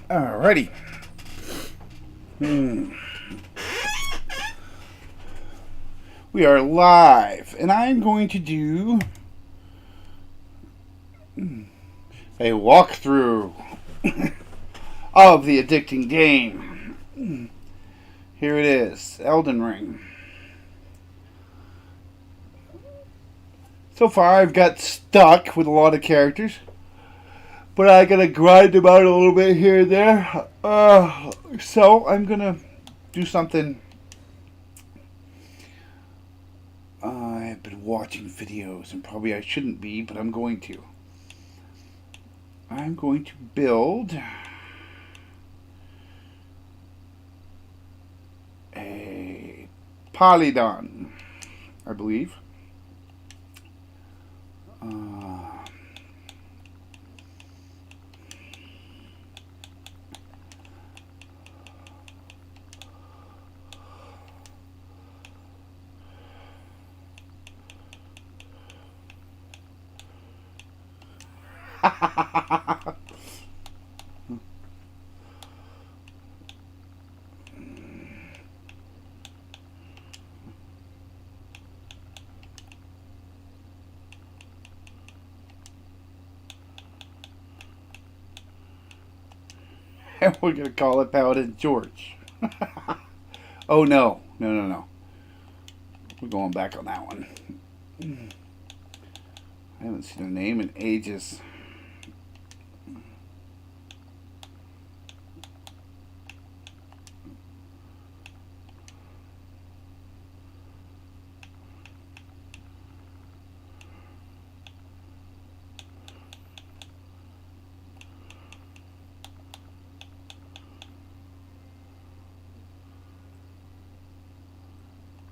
Alrighty. We are live, and I'm going to do a walkthrough of the addicting game. Here it is, Elden Ring. So far, I've got stuck with a lot of characters, but I gotta grind them out a little bit here and there. So I'm gonna do something. I've been watching videos, and probably I shouldn't be, but I'm going to. I'm going to build a polydon, I believe. And we're going to call it Paladin George. Oh, no. No. We're going back on that one. I haven't seen a name in ages.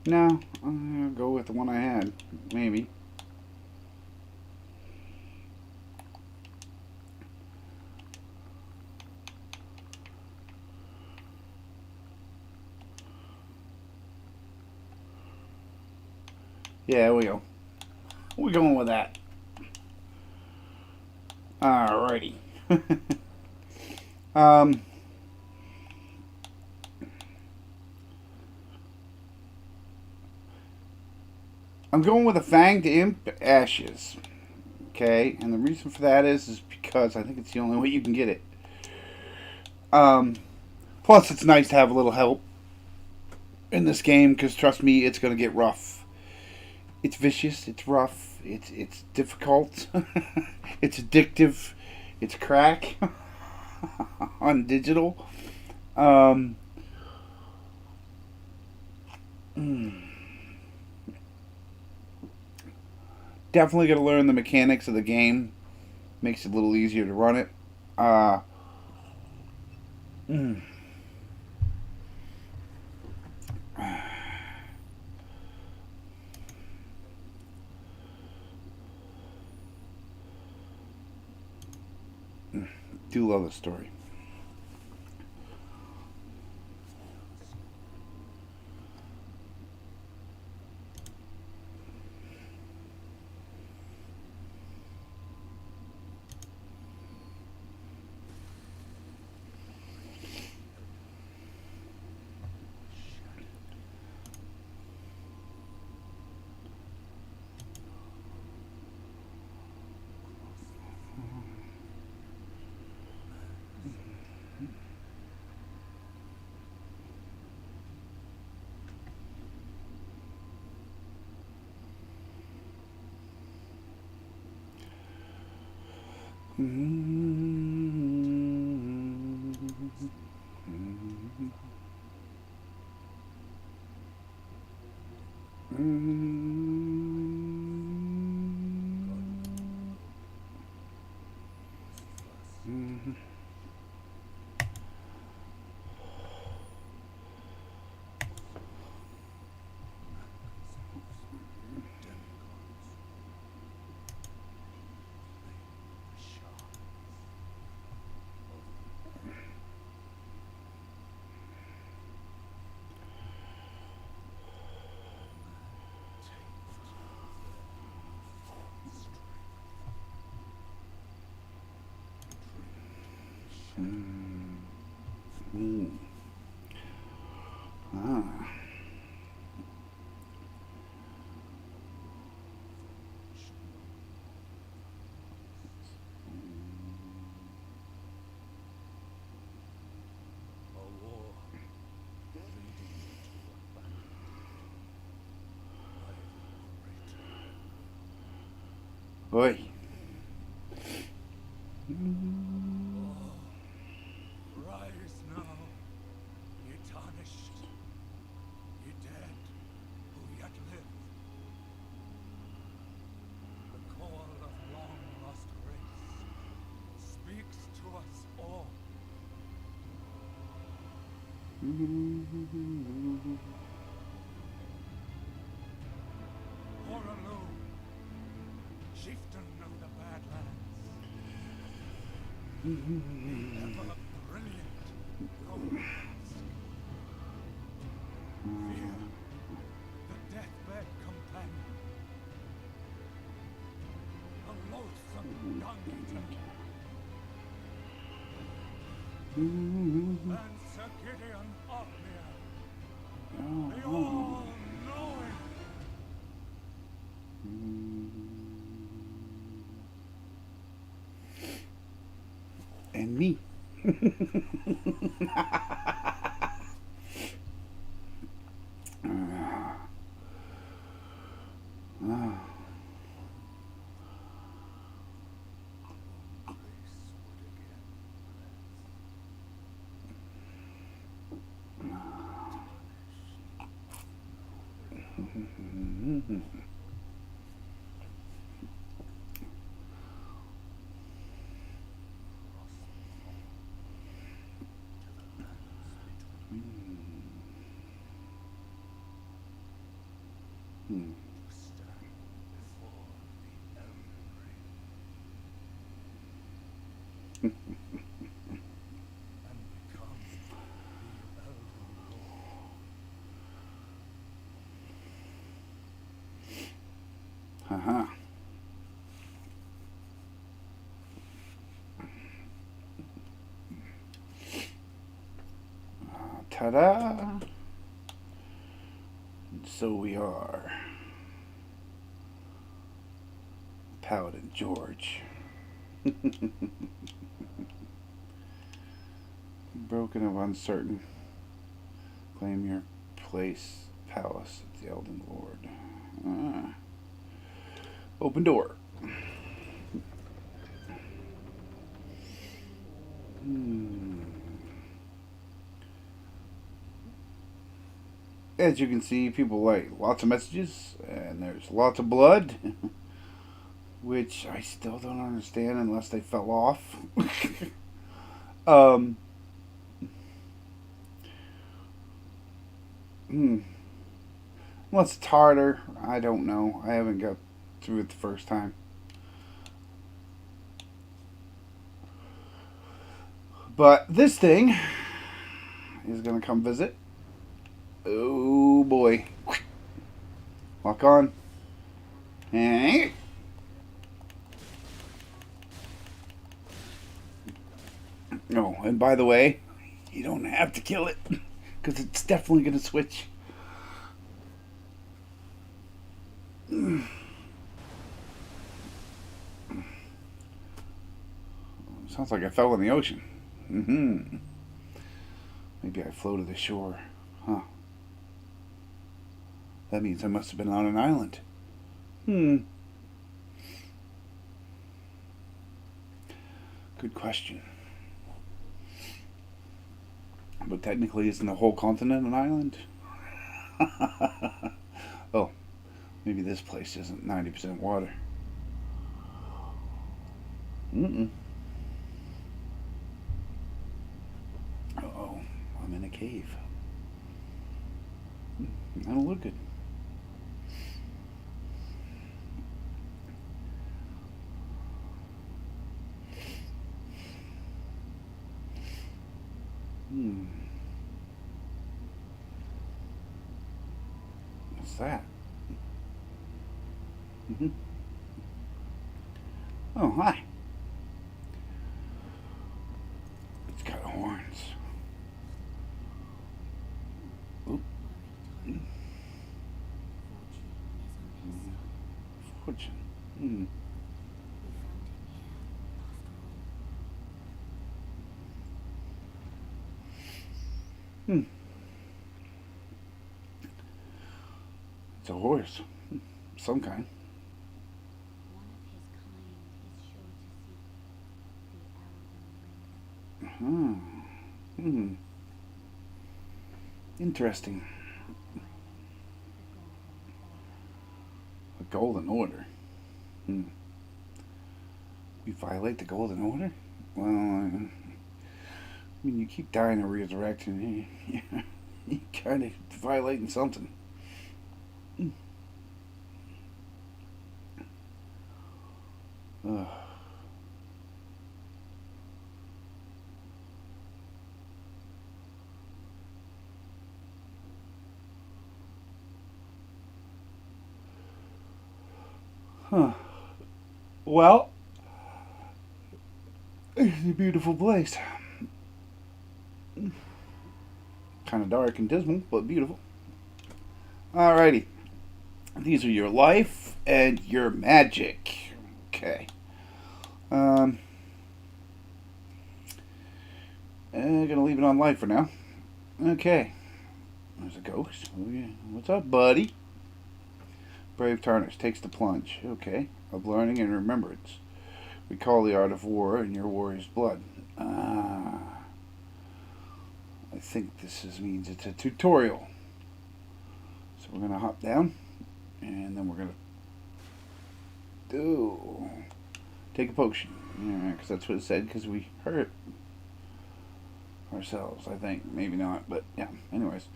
No, I'll go with the one I had. Maybe. Yeah, we go. We're going with that. Alrighty. um, I'm going with a Fanged Imp Ashes. Okay, and the reason for that is because I think it's the only way you can get it. Plus, it's nice to have a little help in this game because trust me, it's going to get rough. It's vicious. It's rough. It's difficult. It's addictive. It's crack on digital. Um, Definitely got to learn the mechanics of the game. Makes it a little easier to run it. Do love the story. Mm. Ah. Oi. Rise now, ye tarnished, ye dead, who yet live. The call of long-lost grace speaks to us all. Horalu, chieftain of the Badlands, the ever-brilliant Romance. Fear, the deathbed companion, a loathsome dung-eater, and Sir Gideon Othmere, the all-knowing. And me. To stand before the Elden Ring and become the Elden Lord. Haha. Ta-da! And so we are. Paladin George. Broken of uncertain. Claim your place, palace of the Elden Lord. Ah. Open door. As you can see, people like lots of messages, and there's lots of blood, which I still don't understand unless they fell off. um, Unless it's harder, I don't know. I haven't got through it the first time. But this thing is going to come visit. Oh boy. Lock on. Hey. No, and by the way, you don't have to kill it because it's definitely going to switch. Sounds like I fell in the ocean. Maybe I floated ashore. Huh. That means I must have been on an island. Good question. But technically, isn't the whole continent an island? Oh, maybe this place isn't 90% water. Uh-oh, I'm in a cave. I don't look good. What's that? Oh, hi. It's got horns. Hmm. Hmm. It's a horse. Some kind. Hmm. Hmm. Interesting. A golden order. Hmm. We violate the golden order? Well, I mean, you keep dying and resurrecting. You kind of violating something. Ugh. Huh. Well, it's a beautiful place. Kind of dark and dismal, but beautiful. Alrighty. These are your life and your magic. Okay. Um, I'm gonna leave it on life for now. Okay. There's a ghost. Oh, yeah. What's up, buddy? Brave Tarnish takes the plunge. Okay. Of learning and remembrance. Recall the art of war in your warrior's blood. Ah. I think means it's a tutorial. So we're gonna hop down, and then we're gonna take a potion. Yeah, because that's what it said. Because we hurt ourselves, I think. Maybe not, but yeah. Anyways,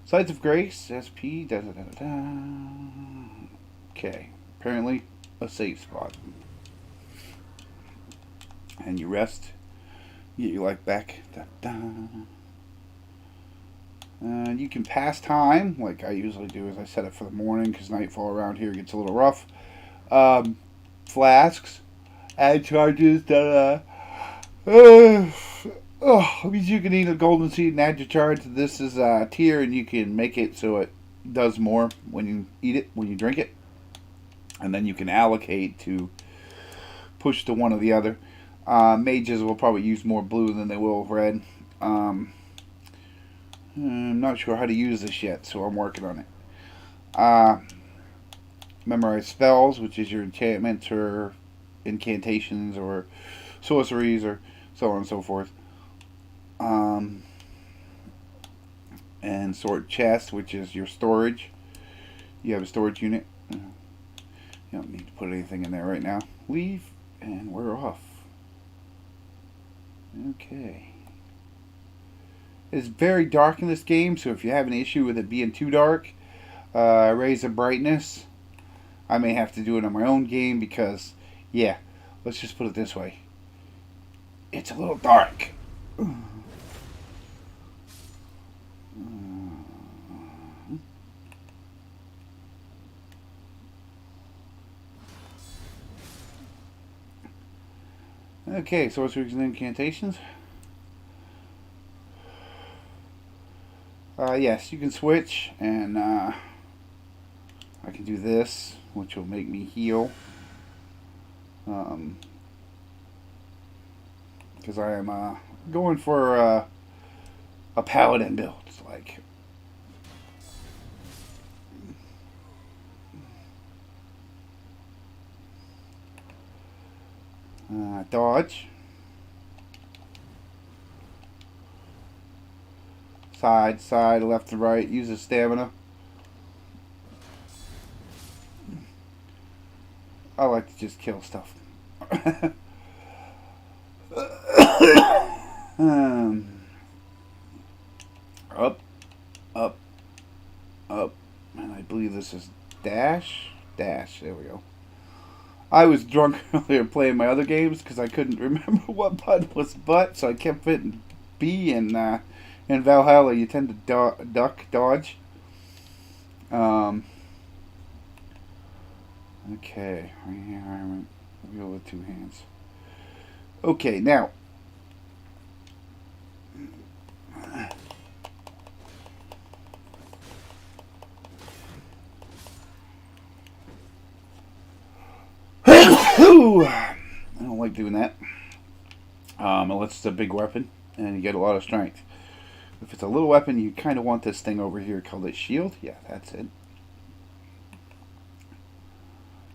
Sides of Grace, SP. Da da da da da. Okay. Apparently, a safe spot. And you rest. You get your life back. Da, da. You can pass time, like I usually do, as I set it for the morning, because nightfall around here gets a little rough. Um, Flasks, add charges, da da. Means you can eat a golden seed and add your charge. This is a tier, and you can make it so it does more when you eat it, when you drink it. And then you can allocate to push to one or the other. Mages will probably use more blue than they will red. I'm not sure how to use this yet, so I'm working on it. Uh, Memorize spells, which is your enchantments or incantations or sorceries or so on and so forth. Um, and sort chest, which is your storage. You have a storage unit. You don't need to put anything in there right now. Leave, and we're off. Okay. It's very dark in this game, so if you have an issue with it being too dark, raise the brightness. I may have to do it on my own game because, yeah, let's just put it this way. It's a little dark. Okay, sorceries and incantations. Yes, you can switch, and I can do this, which will make me heal. Because I am going for a paladin build. It's like dodge, side, left to right. Use the stamina. I like to just kill stuff. um, up, up, up, and I believe this is dash. There we go. I was drunk earlier playing my other games because I couldn't remember what button was butt, so I kept hitting B and in Valhalla you tend to dodge. Okay, wheel with two hands. Okay, now. Ooh, I don't like doing that. Unless it's a big weapon and you get a lot of strength. If it's a little weapon, you kind of want this thing over here called a shield. Yeah, that's it.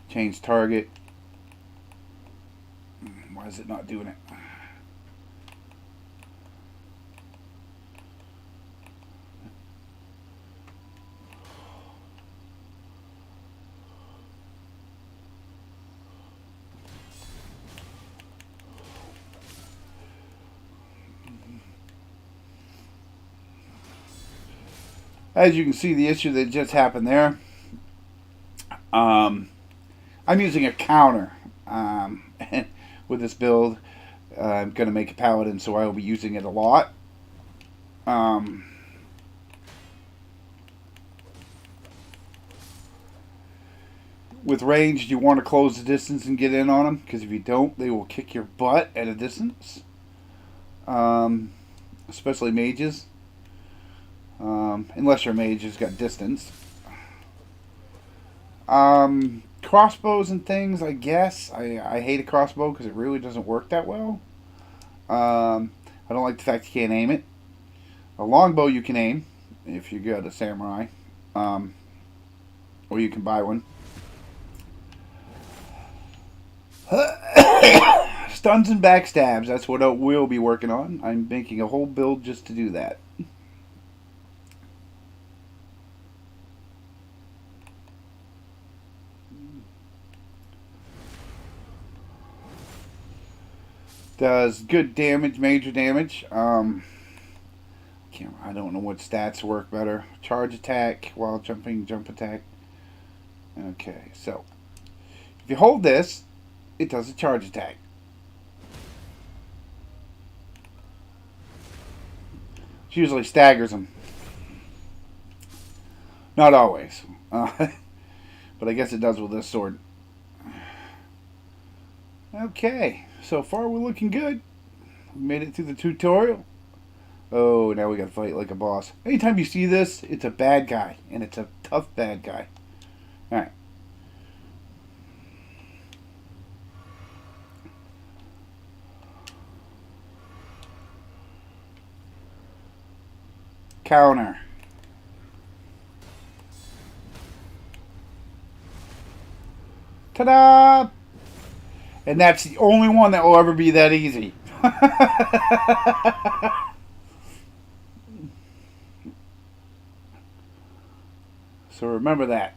Change target. Why is it not doing it? As you can see, the issue that just happened there, I'm using a counter with this build. I'm going to make a paladin, so I will be using it a lot. With ranged, you want to close the distance and get in on them, because if you don't, they will kick your butt at a distance. Especially mages. Unless your mage has got distance. Crossbows and things, I guess. I hate a crossbow because it really doesn't work that well. I don't like the fact you can't aim it. A longbow you can aim if you got a samurai. Or you can buy one. Stuns and backstabs, that's what I will be working on. I'm making a whole build just to do that. Does good damage, major damage. I don't know what stats work better. Charge attack while jumping, jump attack. Okay, so if you hold this, it does a charge attack. It usually staggers them. Not always. But I guess it does with this sword. Okay, so far we're looking good. We made it through the tutorial. Oh, now we gotta fight like a boss. Anytime you see this, it's a bad guy. And it's a tough bad guy. Alright. Counter. Ta-da! And that's the only one that will ever be that easy. So remember that.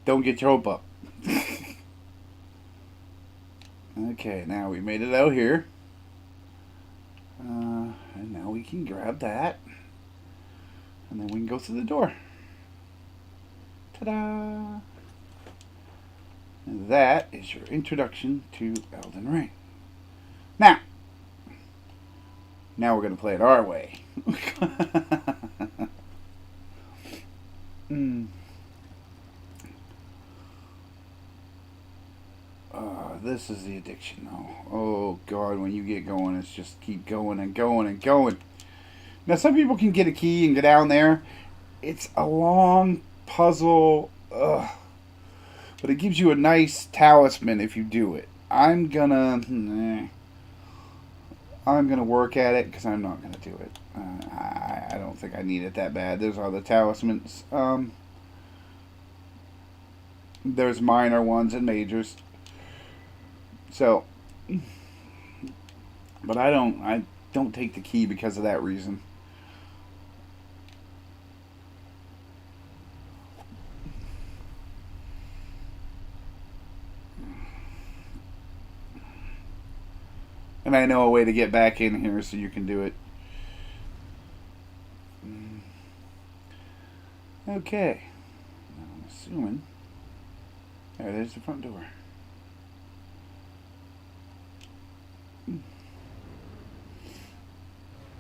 Don't get your hope up. Okay, now we made it out here. And now we can grab that. And then we can go through the door. Ta-da! And that is your introduction to Elden Ring. Now we're going to play it our way. This is the addiction, though. Oh, God, when you get going, it's just keep going and going and going. Now, some people can get a key and go down there. It's a long puzzle. Ugh. But it gives you a nice talisman if you do it. I'm gonna work at it because I'm not gonna do it. I don't think I need it that bad. There's other talismans. There's minor ones and majors. So, but I don't take the key because of that reason. And I know a way to get back in here so you can do it. Okay. I'm assuming. There's the front door.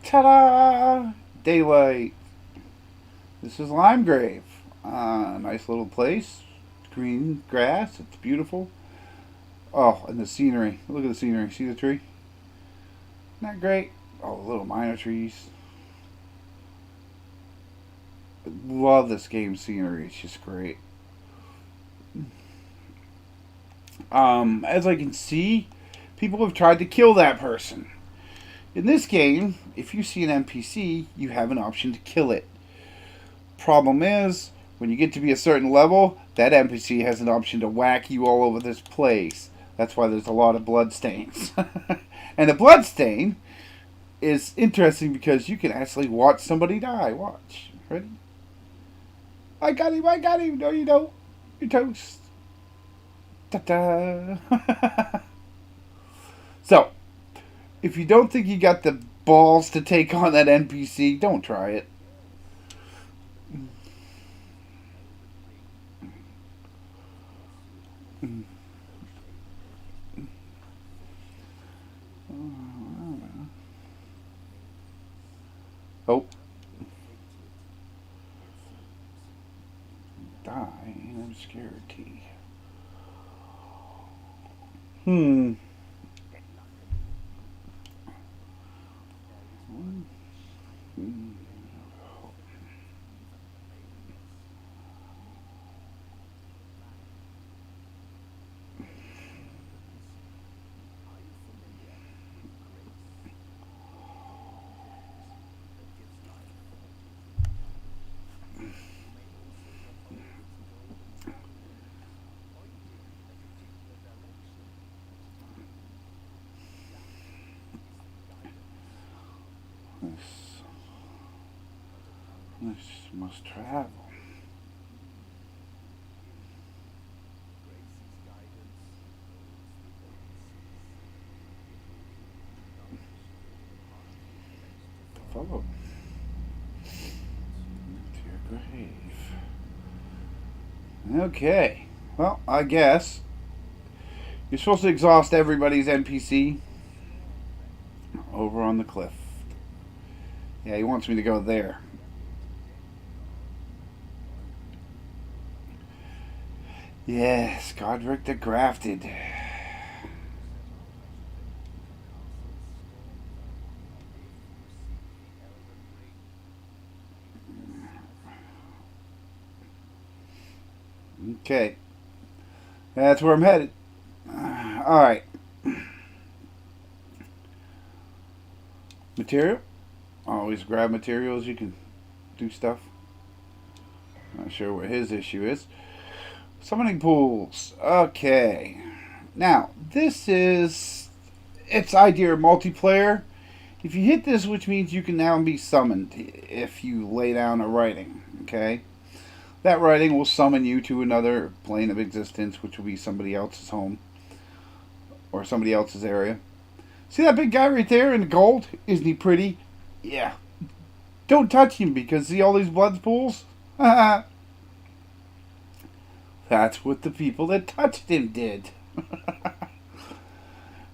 Ta-da! Daylight. This is Limegrave. Nice little place. Green grass. It's beautiful. Oh, and the scenery. Look at the scenery. See the tree? Isn't that great? Oh, the little minor trees. I love this game's scenery. It's just great. As I can see, people have tried to kill that person. In this game, if you see an NPC, you have an option to kill it. Problem is, when you get to be a certain level, that NPC has an option to whack you all over this place. That's why there's a lot of blood stains. And a blood stain is interesting because you can actually watch somebody die. Watch. Ready? I got him, I got him. No, you don't. You're toast. Ta-da. So, if you don't think you got the balls to take on that NPC, don't try it. Oh. Die in obscurity. Hmm. This must travel. Follow to your grave. Okay. Well, I guess you're supposed to exhaust everybody's NPC over on the cliff. Yeah, he wants me to go there. Yes, Godric the Grafted. Okay. That's where I'm headed. Alright. Material. Always grab materials. You can do stuff. Not sure what his issue is. Summoning pools. Okay. Now, this is its idea of multiplayer. If you hit this, which means you can now be summoned if you lay down a writing. Okay? That writing will summon you to another plane of existence, which will be somebody else's home or somebody else's area. See that big guy right there in the gold? Isn't he pretty? Yeah. Don't touch him because see all these blood pools? That's what the people that touched him did.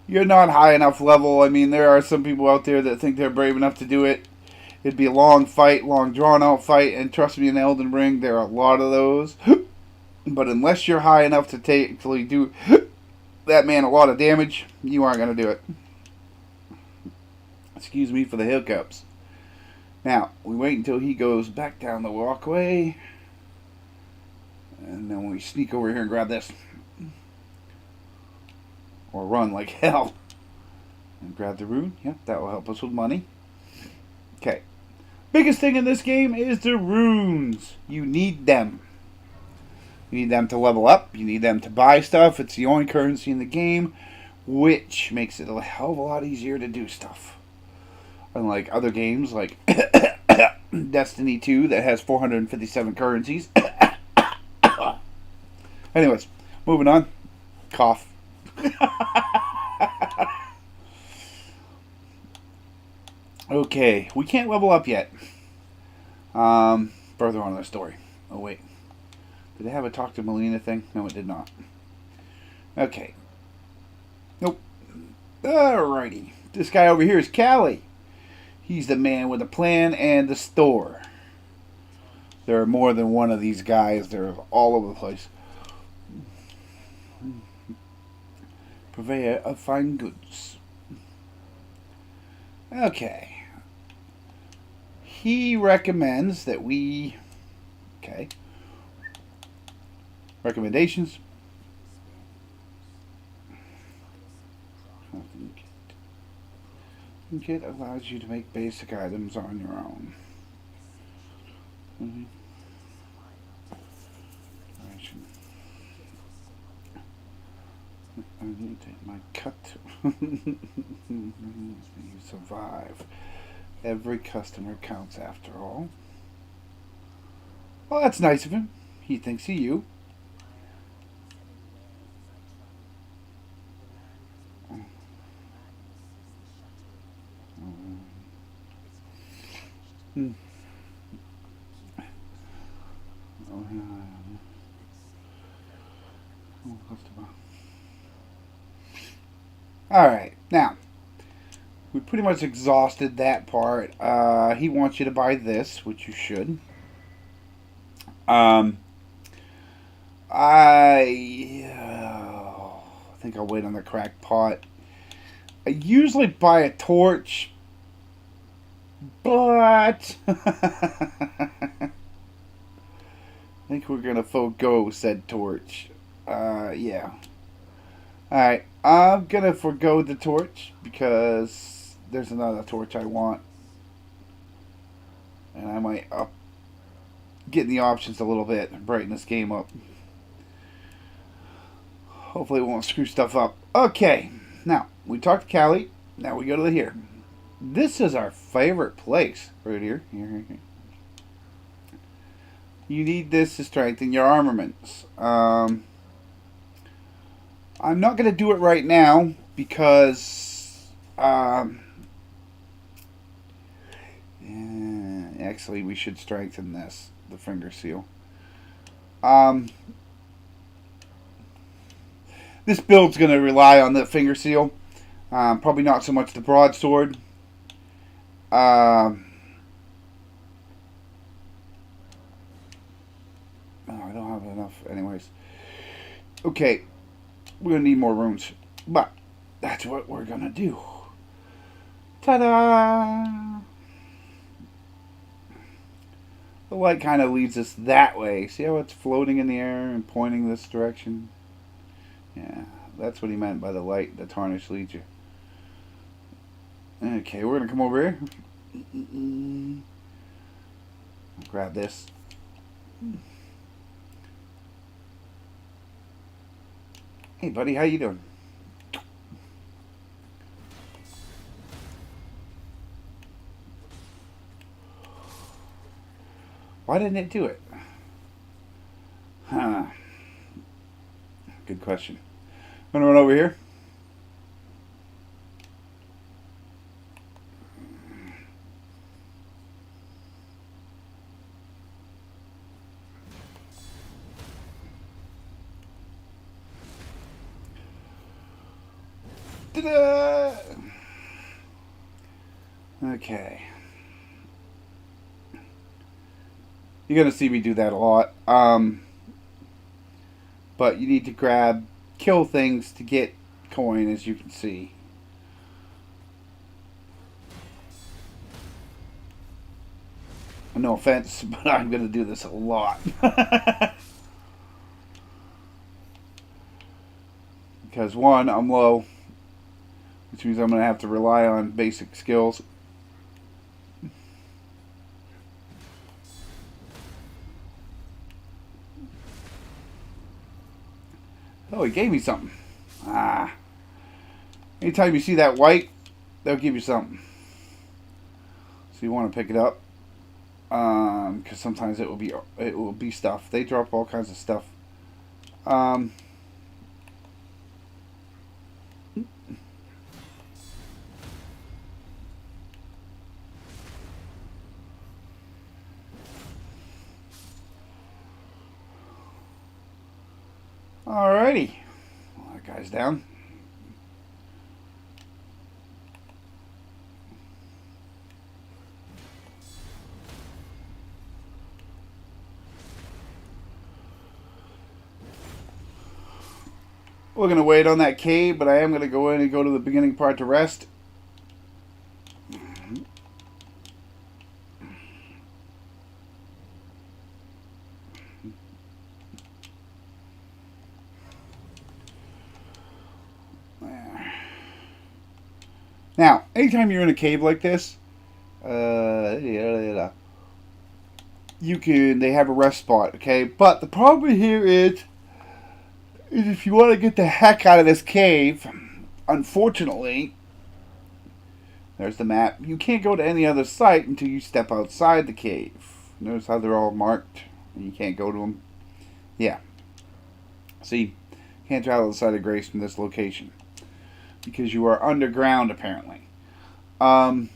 You're not high enough level. I mean, there are some people out there that think they're brave enough to do it. It'd be a long fight, long drawn out fight, and trust me, in Elden Ring, there are a lot of those. But unless you're high enough to actually do that man a lot of damage, you aren't going to do it. Excuse me for the hiccups. Now, we wait until he goes back down the walkway. And then we sneak over here and grab this. Or run like hell. And grab the rune. Yep, that will help us with money. Okay. Biggest thing in this game is the runes. You need them. You need them to level up. You need them to buy stuff. It's the only currency in the game, which makes it a hell of a lot easier to do stuff. Unlike other games like Destiny 2 that has 457 currencies. Anyways, moving on. Cough. Okay, we can't level up yet. Further on in the story. Oh, wait. Did it have a talk to Melina thing? No, it did not. Okay. Nope. Alrighty. This guy over here is Callie. He's the man with the plan and the store. There are more than one of these guys. They're all over the place. Purveyor of fine goods. Okay. He recommends that we... Okay. Recommendations. It allows you to make basic items on your own. Mm-hmm. I need to my cut. You survive. Every customer counts after all. Well, that's nice of him. He thinks of you. Hmm. Oh, yeah. Alright, now, we pretty much exhausted that part. He wants you to buy this, which you should. Um, I think I'll wait on the crack pot. I usually buy a torch, but I think we're gonna forego said torch. Yeah. Alright, I'm gonna forego the torch because there's another torch I want. And I might up getting the options a little bit and brighten this game up. Hopefully it won't screw stuff up. Okay, now we talked to Callie. Now we go to here. This is our favorite place right here. Here. You need this to strengthen your armaments. I'm not going to do it right now because actually we should strengthen this, the finger seal. This build's going to rely on the finger seal. Probably not so much the broadsword. No, I don't have enough anyways. Okay, we're going to need more runes. But that's what we're going to do. Ta-da! The light kind of leads us that way. See how it's floating in the air and pointing this direction? Yeah, that's what he meant by the light. The tarnish leads you. Okay, we're going to come over here. Grab this. Hey, buddy, how you doing? Why didn't it do it? Huh. Good question. I'm gonna run over here. Ta-da! Okay. You're gonna see me do that a lot. But you need to kill things to get coin, as you can see. No offense, but I'm gonna do this a lot. Because one, I'm low, which means I'm gonna have to rely on basic skills. Oh, he gave me something. Anytime you see that white, they'll give you something. So you want to pick it up, because sometimes it will be stuff. They drop all kinds of stuff. Alrighty, well, that guy's down. We're going to wait on that cave, but I am going to go in and go to the beginning part to rest. Now, anytime you're in a cave like this, they have a rest spot, okay? But the problem here is if you want to get the heck out of this cave, unfortunately, there's the map. You can't go to any other site until you step outside the cave. Notice how they're all marked and you can't go to them? Yeah. See, can't travel outside of Grace from this location because you are underground, apparently. In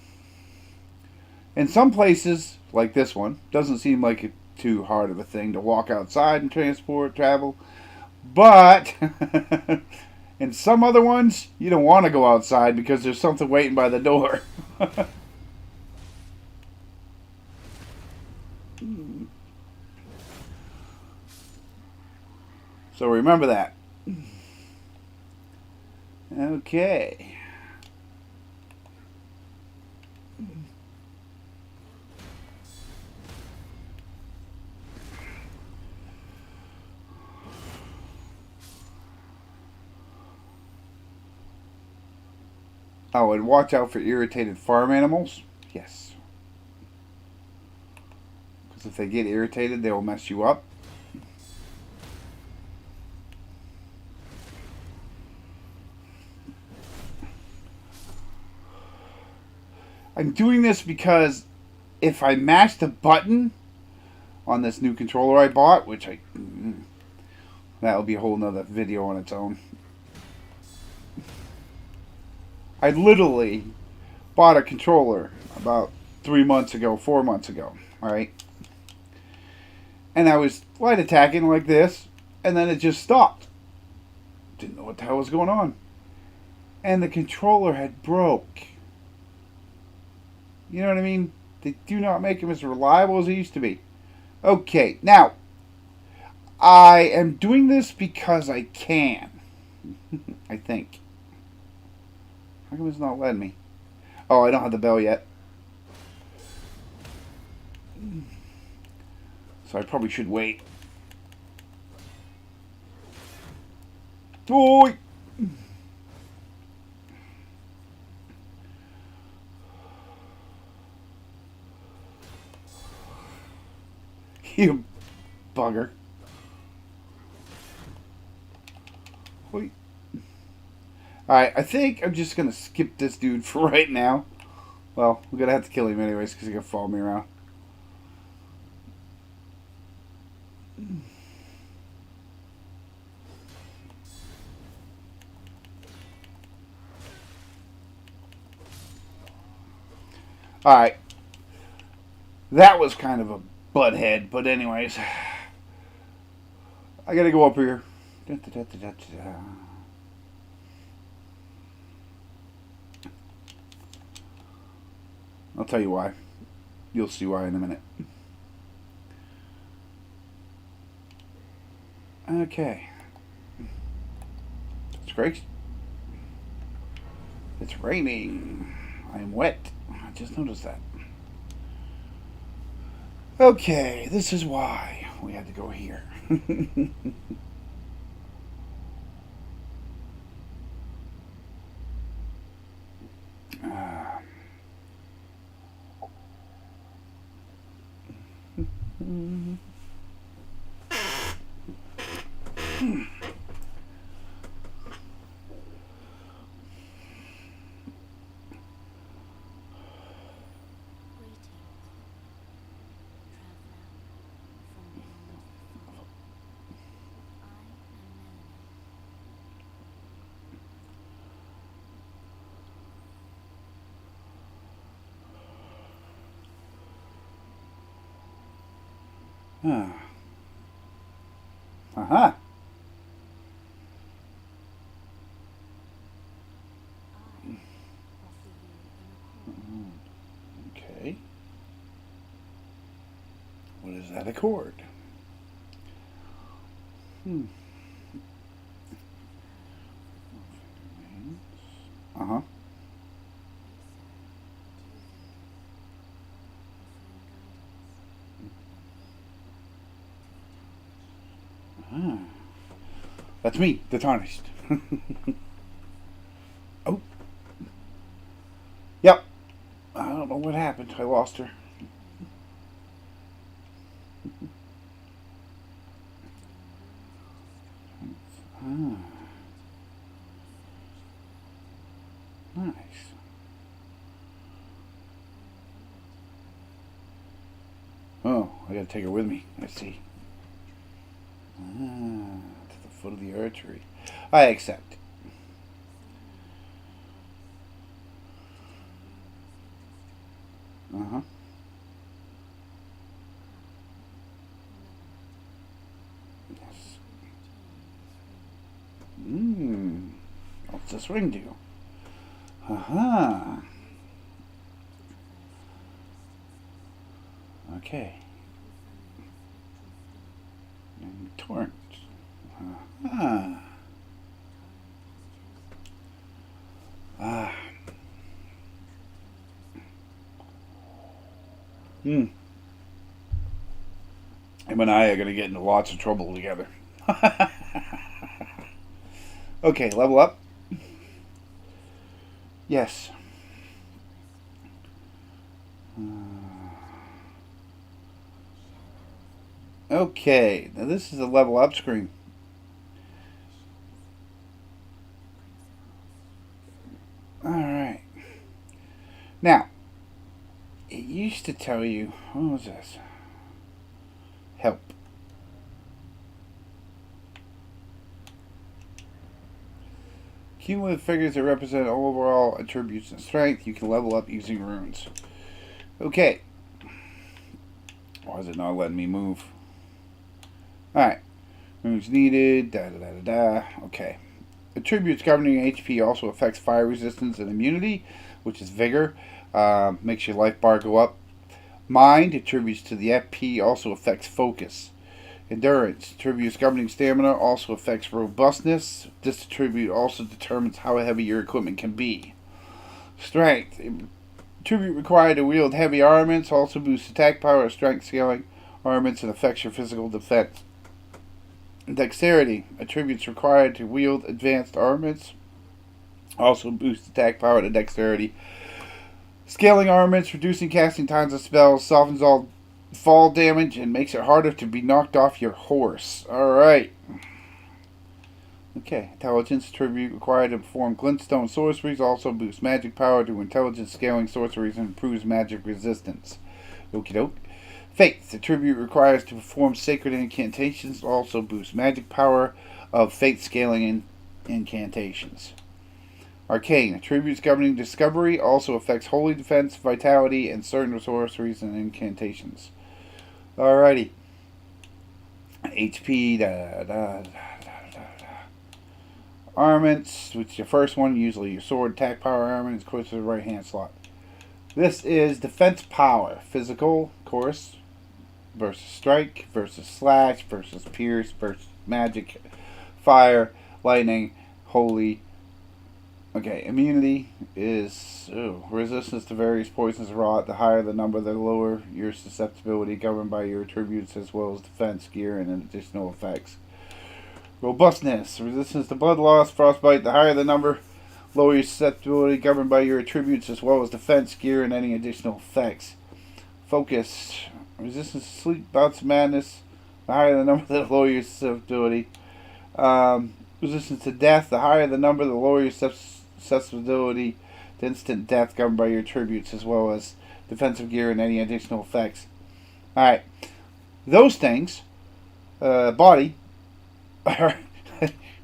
some places, like this one, doesn't seem like too hard of a thing to walk outside and travel. But in some other ones, you don't want to go outside because there's something waiting by the door. So remember that. Okay. Oh, and watch out for irritated farm animals. Yes. Because if they get irritated, they will mess you up. I'm doing this because if I mash the button on this new controller I bought, which that'll be a whole nother video on its own. I literally bought a controller about 4 months ago, right? And I was light attacking like this, and then it just stopped. Didn't know what the hell was going on. And the controller had broke. You know what I mean? They do not make them as reliable as they used to be. Okay, now, I am doing this because I can. I think. How come it's not letting me? Oh, I don't have the bell yet. So I probably should wait. Oi! You bugger. Oi. Alright, I think I'm just going to skip this dude for right now. Well, we're going to have to kill him anyways because he's going to follow me around. Alright. That was kind of a butthead, but anyways. I got to go up here. I'll tell you why. You'll see why in a minute. Okay. It's great. It's raining. I'm wet. I just noticed that. Okay, this is why we had to go here. Uh-huh. Okay. What is that accord? Uh-huh. Ah. That's me, the tarnished. Oh. know what happened. I lost her. Ah. Nice. Oh, I gotta take her with me. I see. To the foot of the archery. I accept. Uh-huh. Yes. What's this ring do? Uh-huh. Okay. And torrent. Uh-huh. Ah. Him and I are gonna get into lots of trouble together. Okay, level up. Yes. Okay, now this is a level up screen. Alright. Now, it used to tell you, what was this? Help. Cumulative figures that represent overall attributes and strength you can level up using runes. Okay. Why is it not letting me move? Alright. Runes needed. Da da da da da. Okay. Attributes governing HP also affects fire resistance and immunity, which is vigor. Makes your life bar go up. Mind attributes to the FP also affects focus. Endurance attributes governing stamina also affects robustness. This attribute also determines how heavy your equipment can be. Strength attribute required to wield heavy armaments also boosts attack power, strength scaling armaments, and affects your physical defense. Dexterity attributes required to wield advanced armaments also boosts attack power to dexterity. Scaling armaments, reducing casting times of spells, softens all fall damage, and makes it harder to be knocked off your horse. Alright. Okay. Intelligence attribute required to perform glintstone sorceries also boosts magic power to intelligence scaling sorceries and improves magic resistance. Okie doke. Faith attribute requires to perform sacred incantations also boosts magic power of faith scaling incantations. Arcane attributes governing discovery also affects holy defense, vitality, and certain sorceries and incantations. Alrighty. HP. Armaments, which is your first one, usually your sword, attack power armament, is close to the right hand slot. This is defense power. Physical, of course, versus strike, versus slash, versus pierce, versus magic, fire, lightning, holy. Okay, immunity is resistance to various poisons rot. The higher the number, the lower your susceptibility, governed by your attributes as well as defense, gear, and additional effects. Robustness, resistance to blood loss, frostbite. The higher the number, lower your susceptibility, governed by your attributes as well as defense, gear, and any additional effects. Focus, resistance to sleep, bouts of madness. The higher the number, the lower your susceptibility. Resistance to death. The higher the number, the lower your susceptibility to instant death, governed by your attributes as well as defensive gear and any additional effects. Alright. Those things, body, are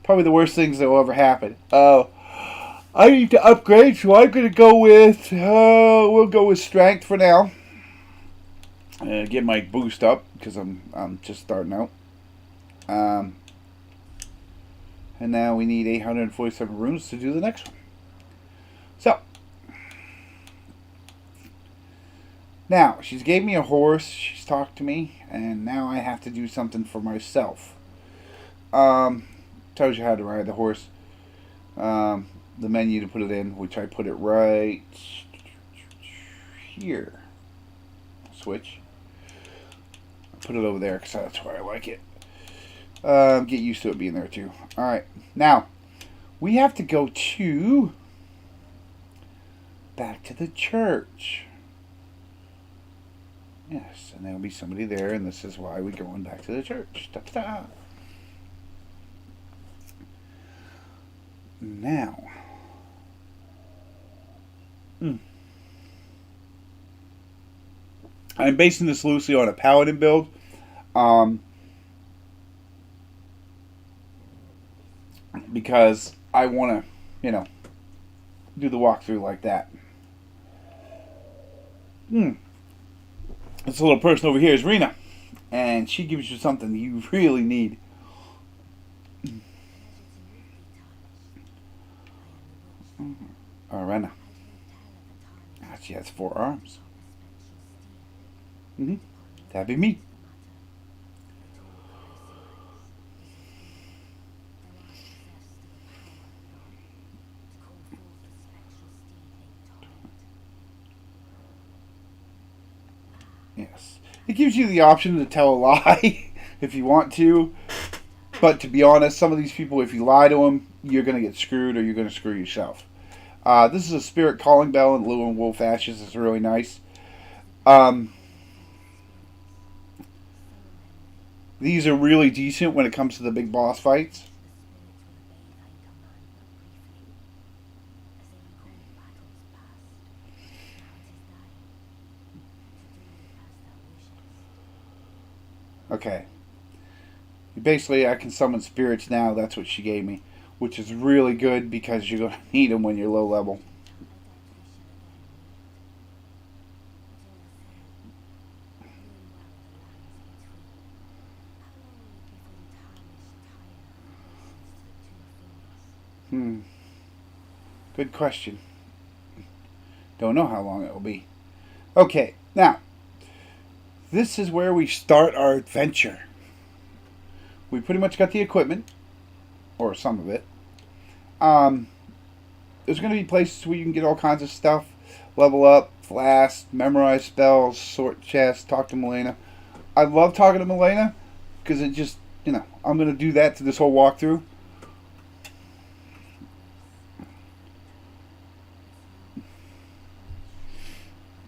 probably the worst things that will ever happen. I need to upgrade, so I'm going to go with, we'll go with strength for now. Get my boost up, because I'm just starting out. And now we need 847 runes to do the next one. So, now, she's gave me a horse, she's talked to me, and now I have to do something for myself. Tells you how to ride the horse. The menu to put it in, which I put it right here. Switch. Put it over there because that's where I like it. Get used to it being there too. Alright, now we have to go back to the church. Yes, and there'll be somebody there, and this is why we're going back to the church. Ta-ta-ta. Now, I'm basing this loosely on a paladin build. Um, because I want to, do the walkthrough like that. This little person over here is Rena, and she gives you something you really need. Rena. She has 4 arms. That'd be me. Yes. It gives you the option to tell a lie if you want to. But to be honest, some of these people, if you lie to them, you're going to get screwed or you're going to screw yourself. This is a spirit calling bell in Lewin Wolf Ashes. It's really nice. These are really decent when it comes to the big boss fights. Okay. Basically, I can summon spirits now. That's what she gave me. Which is really good because you're going to need them when you're low level. Good question. Don't know how long it will be. Okay, now, this is where we start our adventure. We pretty much got the equipment, or some of it. There's going to be places where you can get all kinds of stuff. Level up, flask, memorize spells, sort chests, talk to Milena. I love talking to Milena, because it just, I'm going to do that to this whole walkthrough.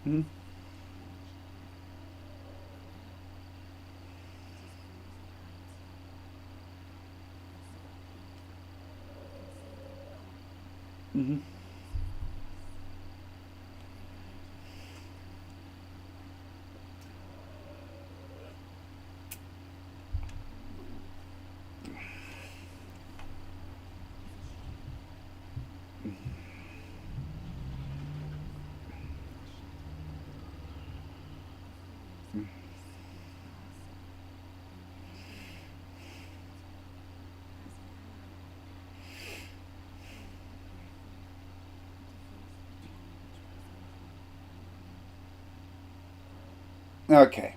Mm-hmm. Mm-hmm. Okay.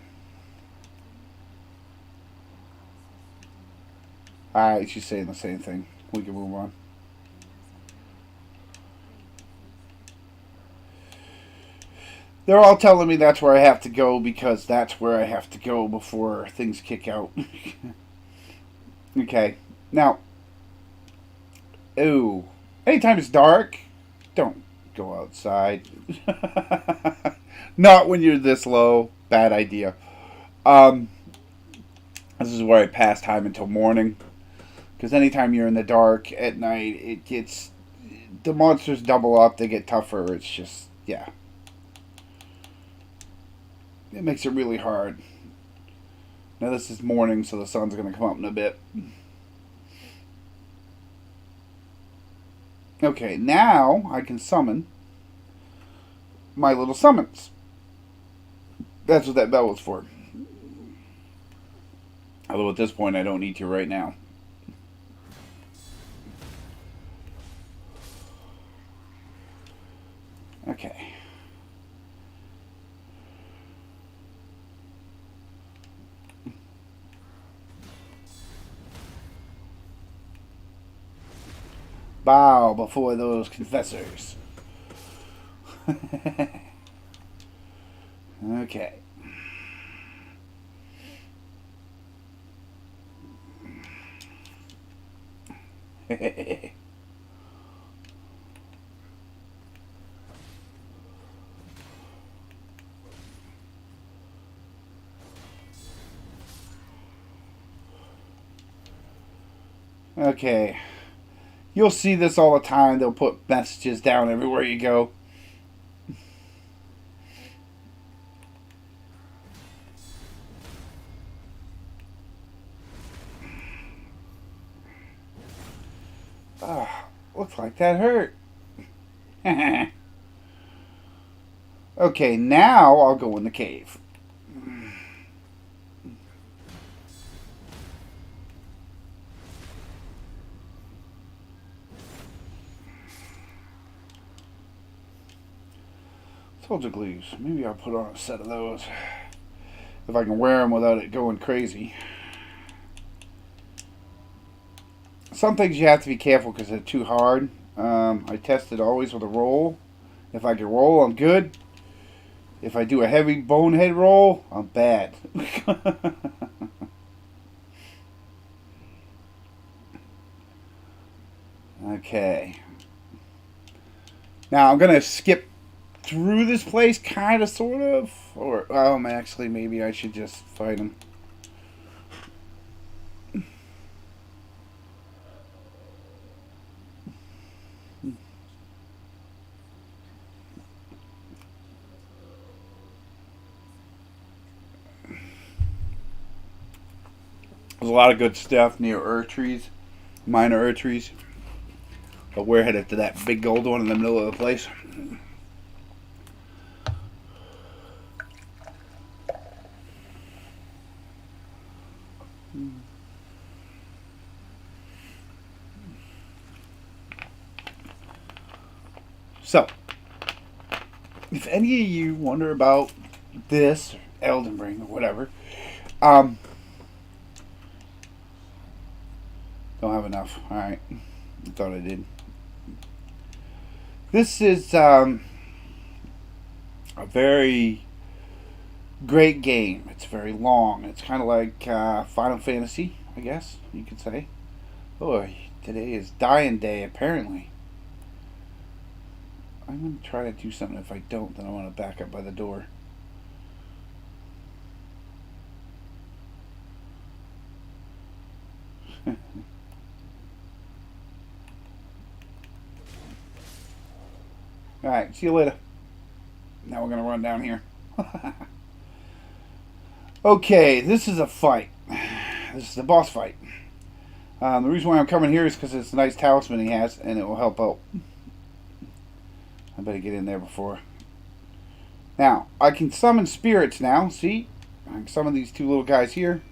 Alright, she's saying the same thing. We can move on. They're all telling me that's where I have to go because that's where I have to go before things kick out. Okay. Now, ooh. Anytime it's dark, don't go outside. Not when you're this low. Bad idea. This is where I pass time until morning. Because anytime you're in the dark at night, it gets... The monsters double up, they get tougher. It's just, yeah. It makes it really hard. Now this is morning, so the sun's going to come up in a bit. Okay, now I can summon my little summons. That's what that bell was for. Although at this point I don't need to right now. Okay. Bow before those confessors. Okay. Okay. You'll see this all the time. They'll put messages down everywhere you go. Looks like that hurt. Okay, now I'll go in the cave. Soldier glues. Maybe I'll put on a set of those. If I can wear them without it going crazy. Some things you have to be careful because they're too hard. I tested always with a roll. If I can roll, I'm good. If I do a heavy bonehead roll, I'm bad. Okay. Now I'm going to skip through this place, kind of, sort of. Or, actually, maybe I should just fight him. There's a lot of good stuff near trees, minor trees. But we're headed to that big gold one in the middle of the place. So, if any of you wonder about this, Elden Ring, or whatever, don't have enough. Alright. I thought I did. This is a very great game. It's very long. It's kind of like Final Fantasy, I guess you could say. Oh, today is dying day, apparently. I'm going to try to do something. If I don't, then I want to back up by the door. Alright, see you later. Now we're going to run down here. Okay, this is a fight. This is the boss fight. The reason why I'm coming here is because it's a nice talisman he has, and it will help out. I better get in there before. Now, I can summon spirits now. See? I can summon these two little guys here.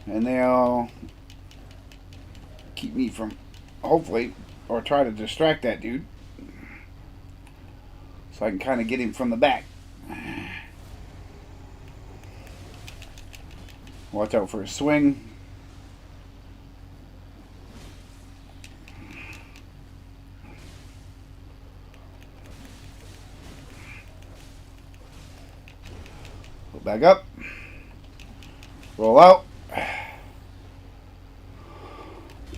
And they'll keep me from, hopefully, or try to distract that dude. So I can kind of get him from the back. Watch out for his swing. Back up. Roll out.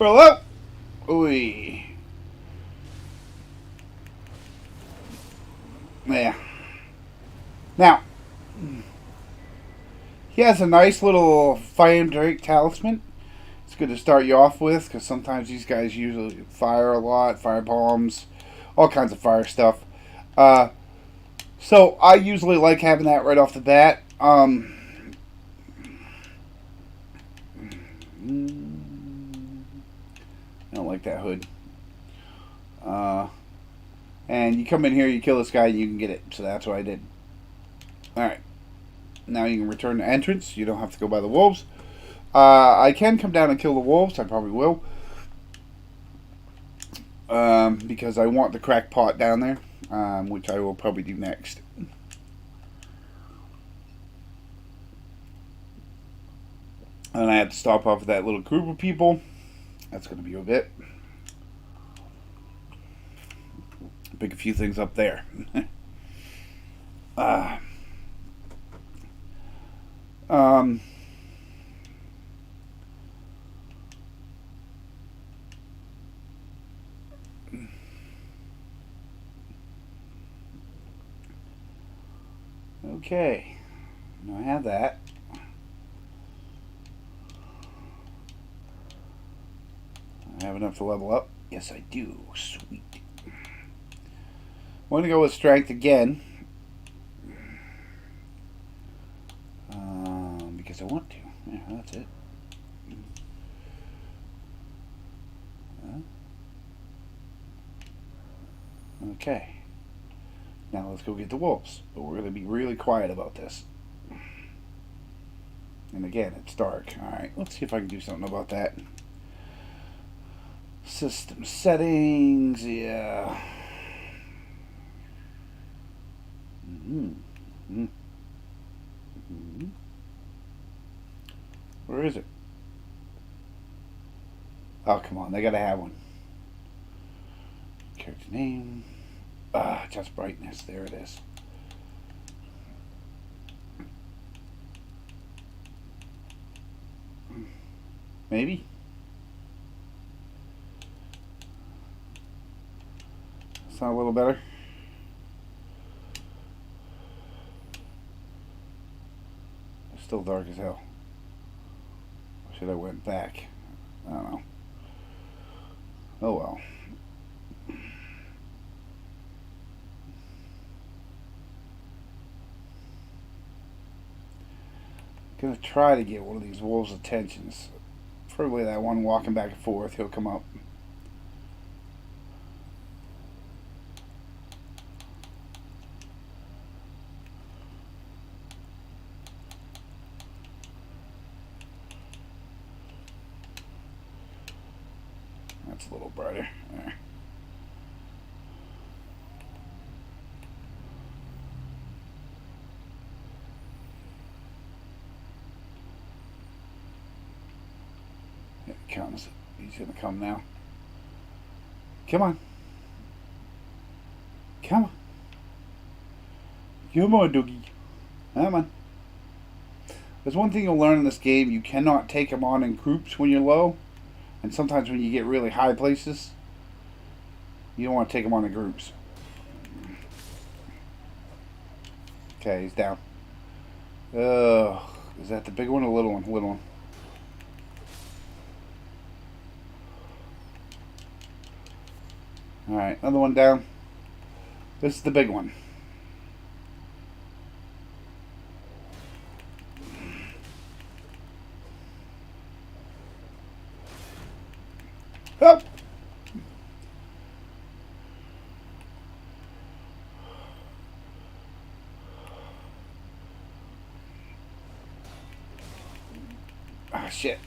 Roll out. Ooh. Yeah. Now, he has a nice little Fire Drake talisman. It's good to start you off with because sometimes these guys usually fire a lot, fire bombs, all kinds of fire stuff. So I usually like having that right off the bat. I don't like that hood. And you come in here, you kill this guy, and you can get it. So that's what I did. Alright. Now you can return to entrance. You don't have to go by the wolves. I can come down and kill the wolves. I probably will. Because I want the crackpot down there. Which I will probably do next. And I have to stop off with that little group of people. That's going to be a bit. Pick a few things up there. Okay. I have that. I have enough to level up. Yes, I do. Sweet. I'm going to go with strength again. Because I want to. Yeah, that's it. Okay. Now let's go get the wolves. But we're going to be really quiet about this. And again, it's dark. Alright, let's see if I can do something about that. System settings, yeah. Where is it? Oh, come on, they gotta have one. Character name. Just brightness. There it is. Maybe. Sound a little better. It's still dark as hell. Or should I went back? I don't know. Oh well. Gonna try to get one of these wolves' attentions. Probably that one walking back and forth. He'll come up. That's a little brighter. There. Here he comes. He's gonna come now. Come on. Come on. Come on, doggy. Come on. There's one thing you'll learn in this game. You cannot take them on in groups when you're low. And sometimes when you get really high places, you don't want to take them on in groups. Okay, he's down. Is that the big one or little one? Little one. Alright, another one down. This is the big one. Oh! Ah, shit.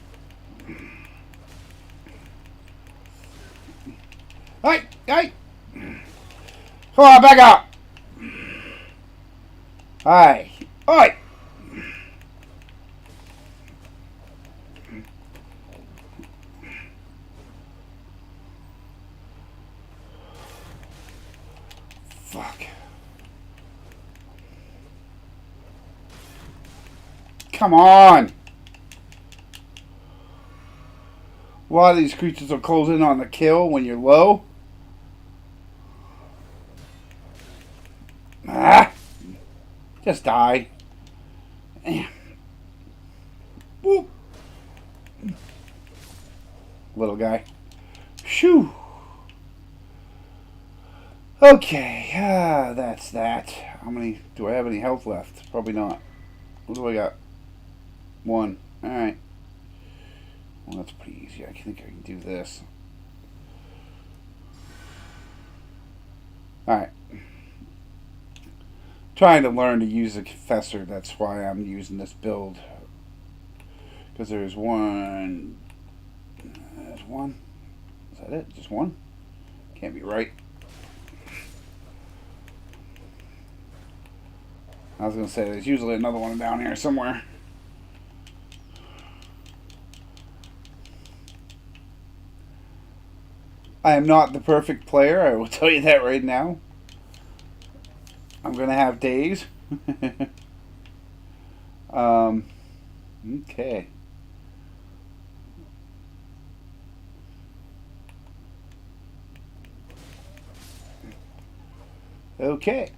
Hey! Hey! Come on, back up! Hi. Oi! Fuck. Come on! A lot of these creatures will close in on the kill when you're low. Ah! Just die. Whoop. Little guy. Shoo! Okay, that's that. How many? Do I have any health left? Probably not. What do I got? One. Alright. Well, that's pretty easy. I think I can do this. Alright. Trying to learn to use a confessor. That's why I'm using this build. Because there's one. There's one. Is that it? Just one? Can't be right. I was going to say, there's usually another one down here somewhere. I am not the perfect player, I will tell you that right now. I'm going to have days. Okay. Okay.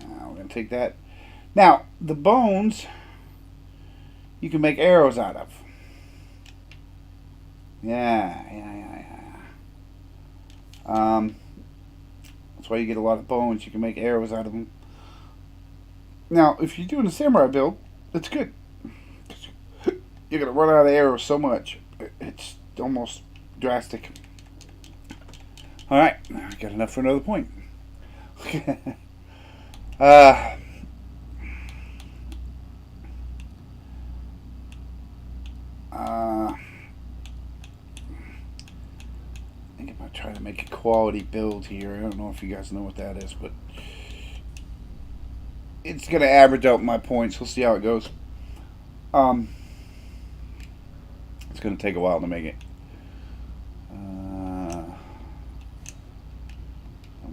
Now we're going to take that. Now, the bones you can make arrows out of. Yeah. That's why you get a lot of bones. You can make arrows out of them. Now, if you're doing a samurai build, it's good. You're gonna run out of arrows so much. It's almost drastic. All right, I got enough for another point. uh, I think I'm gonna try to make a quality build here. I don't know if you guys know what that is, but it's gonna average out my points. We'll see how it goes. It's gonna take a while to make it.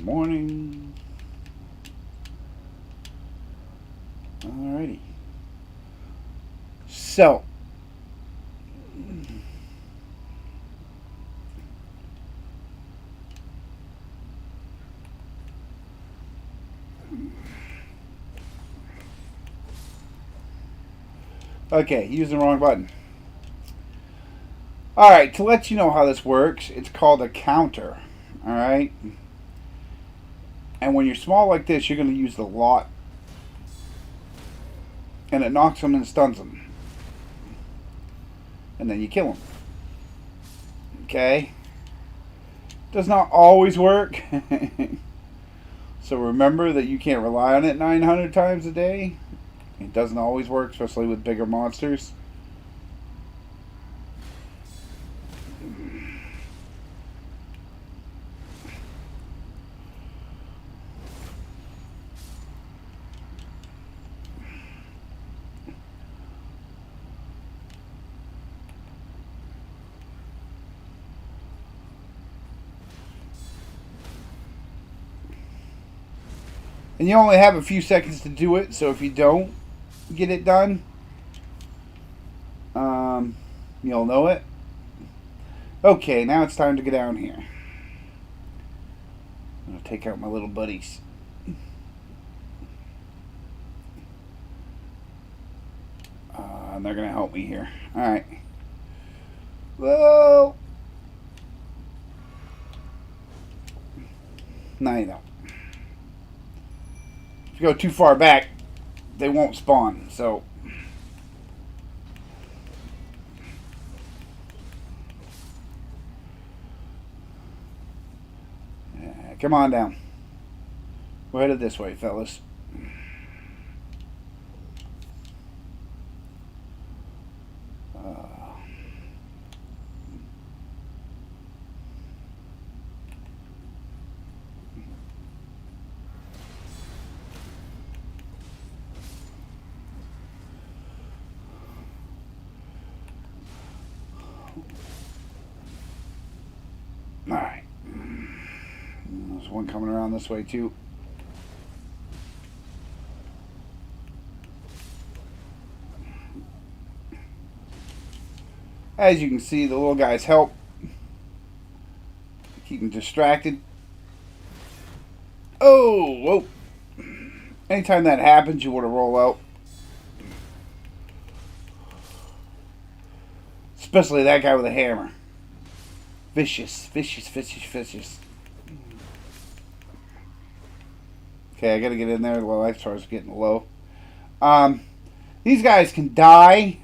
Morning. Alrighty. So. Okay, using the wrong button. Alright, to let you know how this works, it's called a counter. Alright? And when you're small like this, you're going to use the lot. And it knocks them and stuns them. And then you kill them. Okay? Does not always work. So remember that you can't rely on it 900 times a day. It doesn't always work, especially with bigger monsters. And you only have a few seconds to do it, so if you don't get it done, you'll know it. Okay, now it's time to go down here. I'm going to take out my little buddies. And they're going to help me here. Alright. Well, no, you don't. If you go too far back, they won't spawn, so. Come on down. We're headed this way, fellas. Alright. There's one coming around this way, too. As you can see, the little guys help. Keep them distracted. Oh, whoa. Anytime that happens, you want to roll out. Especially that guy with a hammer. Vicious, vicious, vicious, vicious. Okay, I gotta get in there. The life star's getting low. These guys can die.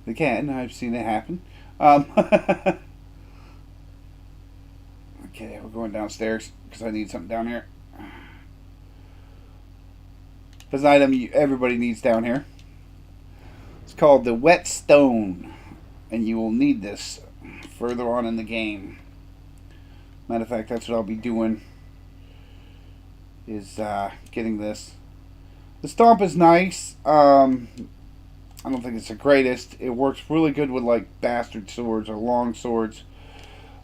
They can. I've seen it happen. Okay, we're going downstairs because I need something down here. There's an item everybody needs down here. It's called the whetstone, and you will need this further on in the game. Matter of fact, that's what I'll be doing. Is getting this. The stomp is nice. I don't think it's the greatest. It works really good with like bastard swords or long swords,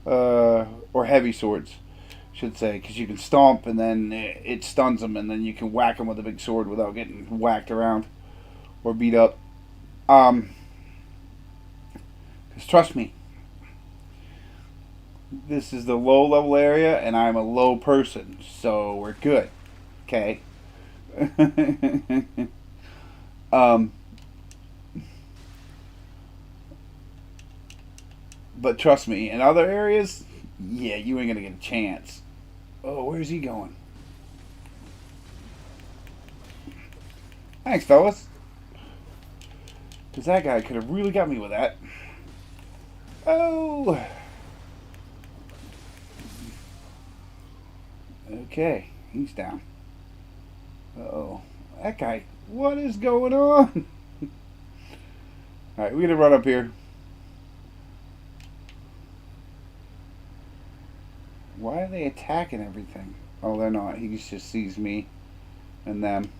or heavy swords, I should say, because you can stomp and then it stuns them, and then you can whack them with a big sword without getting whacked around or beat up. Because trust me, this is the low level area, and I'm a low person, so we're good. Okay. But trust me, in other areas, yeah, you ain't gonna get a chance. Oh, where's he going? Thanks, fellas. Because that guy could have really got me with that. Oh. Okay, he's down. Uh-oh. That guy, what is going on? Alright, we're gonna run up here. Why are they attacking everything? Oh, they're not. He just sees me and them.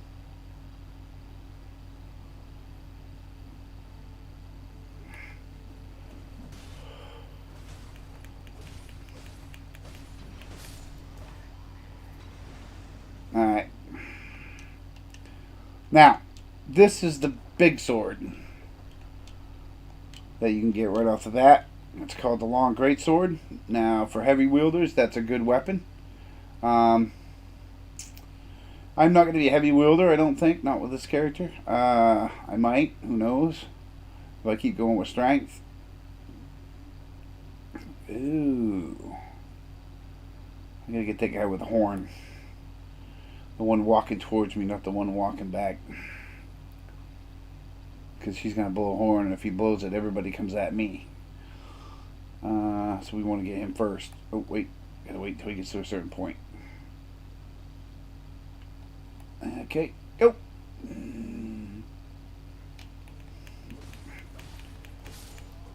Alright. Now, this is the big sword that you can get right off the bat. It's called the Long Greatsword. Now, for heavy wielders, that's a good weapon. I'm not going to be a heavy wielder, I don't think. Not with this character. I might. Who knows? If I keep going with strength. Ooh. I'm going to get that guy with the horn. The one walking towards me, not the one walking back. Because he's going to blow a horn, and if he blows it, everybody comes at me. So we want to get him first. Oh, wait. Gotta wait until he gets to a certain point. Okay, go.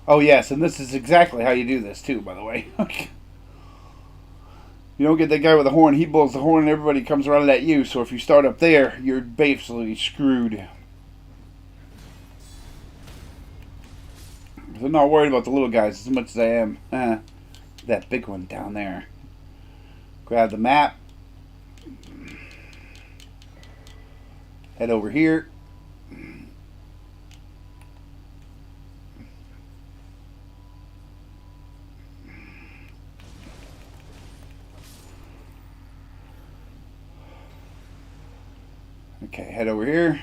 Oh, yes, and this is exactly how you do this, too, by the way. You don't get that guy with the horn. He blows the horn and everybody comes running at you. So if you start up there, you're basically screwed. I'm not worried about the little guys as much as I am that big one down there. Grab the map. Head over here. Okay, head over here.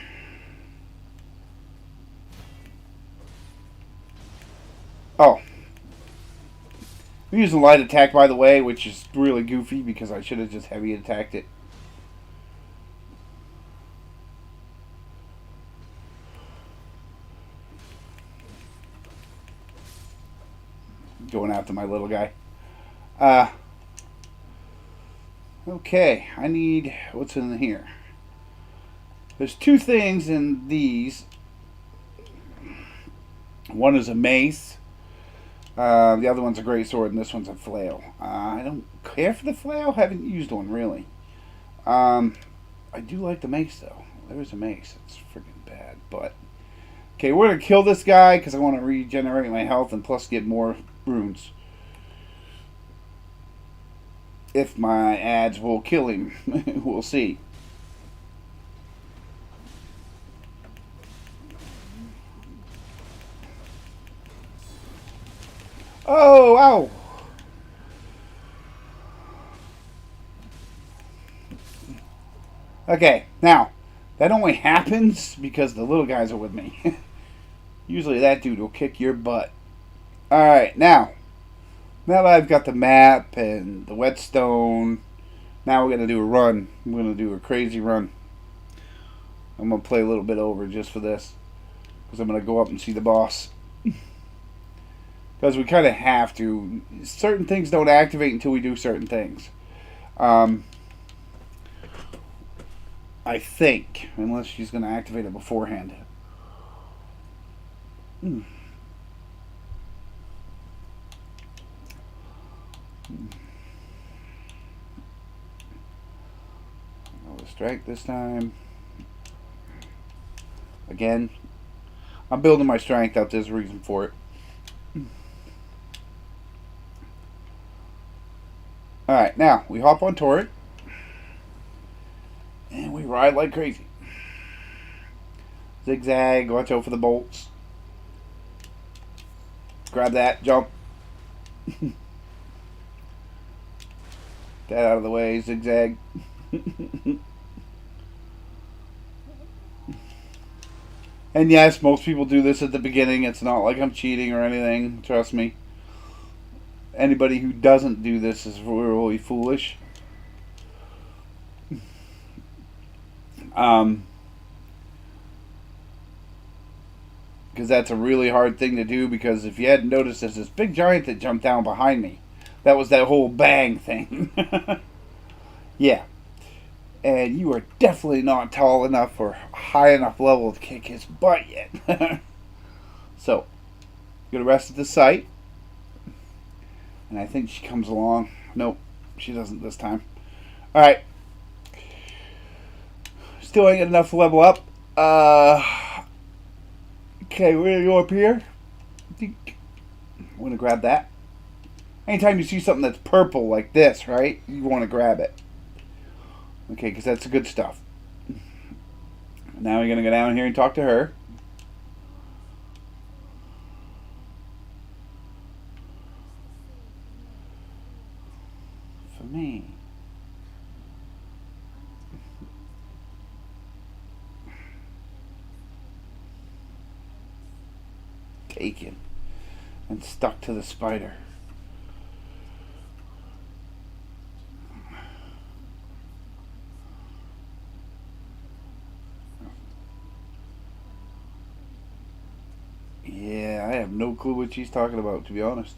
Oh. I'm using light attack, by the way, which is really goofy because I should have just heavy attacked it. Going after my little guy. Okay, I need... What's in here? There's two things in these. One is a mace. The other one's a great sword, and this one's a flail. I don't care for the flail. Haven't used one, really. I do like the mace, though. There's a mace. It's freaking bad, but... Okay, we're going to kill this guy, because I want to regenerate my health, and plus get more runes. If my ads will kill him. We'll see. Oh, ow! Okay, now, that only happens because the little guys are with me. Usually that dude will kick your butt. Alright, now that I've got the map and the whetstone, now we're going to do a run. We're going to do a crazy run. I'm going to play a little bit over just for this, because I'm going to go up and see the boss. Because we kind of have to. Certain things don't activate until we do certain things. I think. Unless she's going to activate it beforehand. I'll strike this time. Again. I'm building my strength up. There's a reason for it. Alright, now we hop on turret and we ride like crazy. Zigzag, watch out for the bolts. Grab that, jump. Get out of the way, zigzag. And yes, most people do this at the beginning. It's not like I'm cheating or anything, trust me. Anybody who doesn't do this is really foolish. Because that's a really hard thing to do, because if you hadn't noticed, there's this big giant that jumped down behind me. That was that whole bang thing. Yeah. And you are definitely not tall enough or high enough level to kick his butt yet. So, I'm going to rest at the site. And I think she comes along. Nope, she doesn't this time. Alright. Still ain't got enough to level up. Okay, we're going to go up here. I'm going to grab that. Anytime you see something that's purple like this, right, you want to grab it. Okay, because that's the good stuff. Now we're going to go down here and talk to her. For me. Taken. And stuck to the spider. Yeah, I have no clue what she's talking about, to be honest.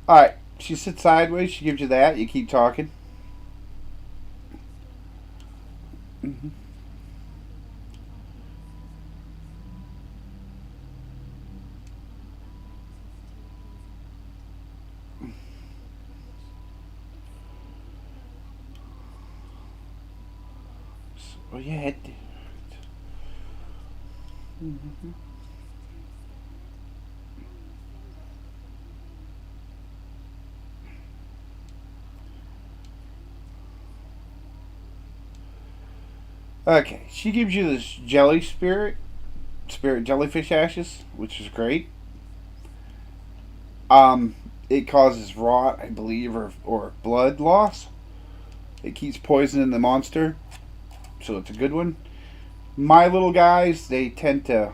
Alright, she sits sideways, she gives you that, you keep talking. Mm-hmm. Oh, yeah. Mm-hmm. Okay, she gives you this jelly spirit jellyfish ashes, which is great. It causes rot, I believe, or blood loss. It keeps poisoning the monster, so it's a good one. My little guys, they tend to.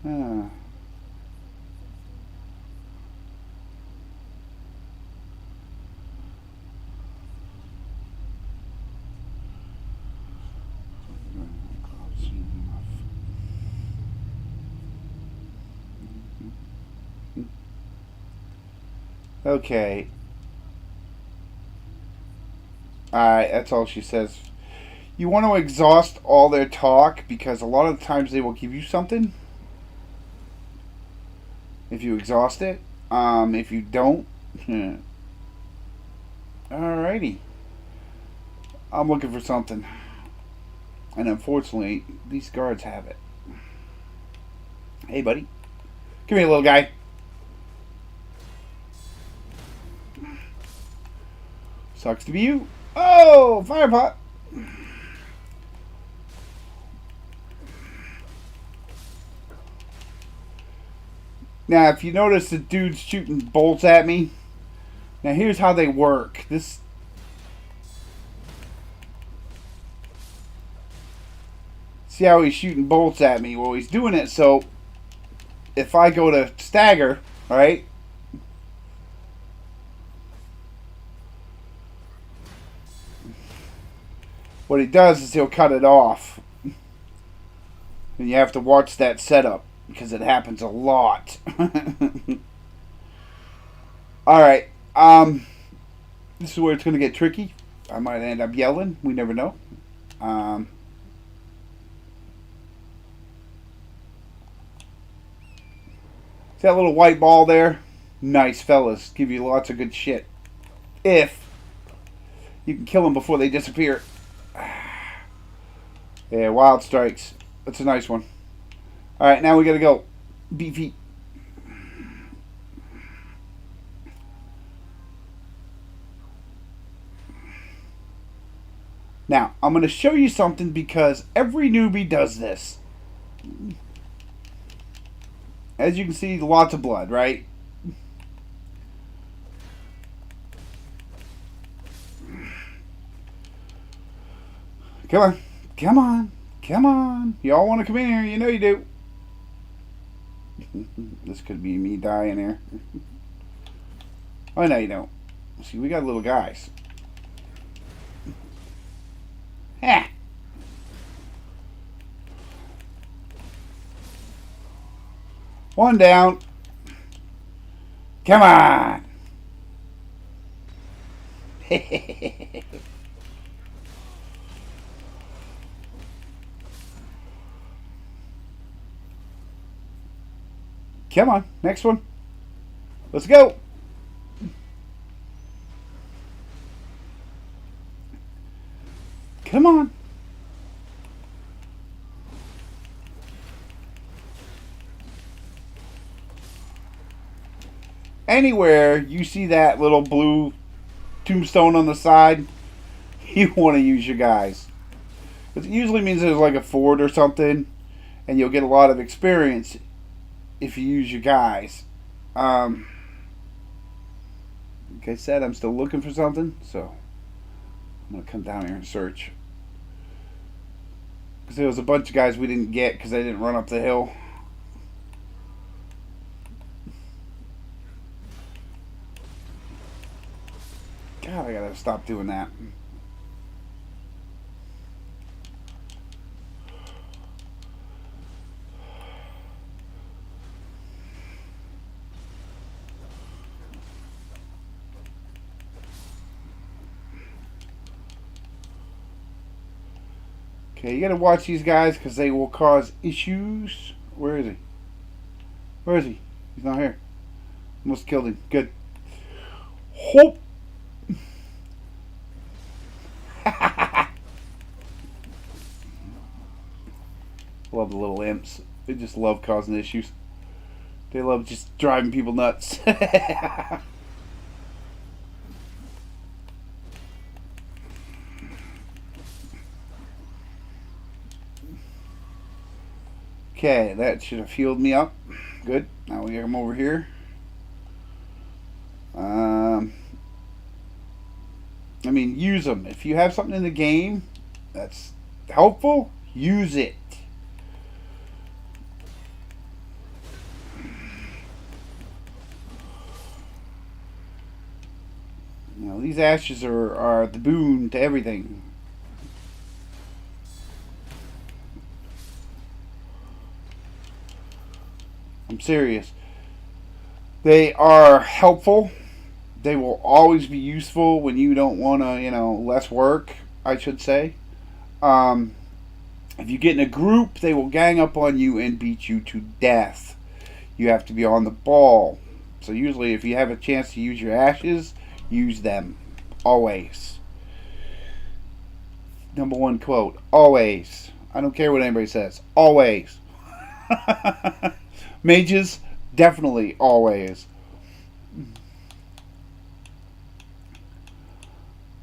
Uh, okay. Alright, that's all she says. You want to exhaust all their talk, because a lot of the times they will give you something if you exhaust it. If you don't, alrighty. I'm looking for something, and unfortunately, these guards have it. Hey, buddy, come here, little guy. Sucks to be you. Oh, fire pot. Now, if you notice the dude's shooting bolts at me, now here's how they work. See how he's shooting bolts at me? Well, he's doing it so if I go to stagger, right? What he does is he'll cut it off. And you have to watch that setup, because it happens a lot. Alright, this is where it's going to get tricky. I might end up yelling. We never know. See that little white ball there? Nice, fellas. Give you lots of good shit. If you can kill them before they disappear. Yeah, wild strikes. That's a nice one. Alright, now we gotta go. Beefy. Now, I'm going to show you something, because every newbie does this. As you can see, lots of blood, right? Come on. Come on. Come on. Y'all want to come in here? You know you do. This could be me dying here. Oh, no, you don't. See, we got little guys. Ha! One down. Come on. Come on, next one. Let's go. Come on. Anywhere you see that little blue tombstone on the side, you want to use your guys. It usually means there's like a fort or something, and you'll get a lot of experience if you use your guys. Like I said, I'm still looking for something, so I'm going to come down here and search. Because there was a bunch of guys we didn't get because they didn't run up the hill. God, I gotta stop doing that. Okay, you gotta watch these guys because they will cause issues. Where is he? Where is he? He's not here. Almost killed him. Good. Hope. Love the little imps. They just love causing issues. They love just driving people nuts. Okay, that should have healed me up. Good. Now we get him over here. I mean, use them. If you have something in the game that's helpful, use it. You know, these ashes are the boon to everything. I'm serious. They are helpful. They will always be useful when you don't want to, less work, I should say. If you get in a group, they will gang up on you and beat you to death. You have to be on the ball. So usually if you have a chance to use your ashes, use them. Always. Number one quote. Always. I don't care what anybody says. Always. Mages, definitely always.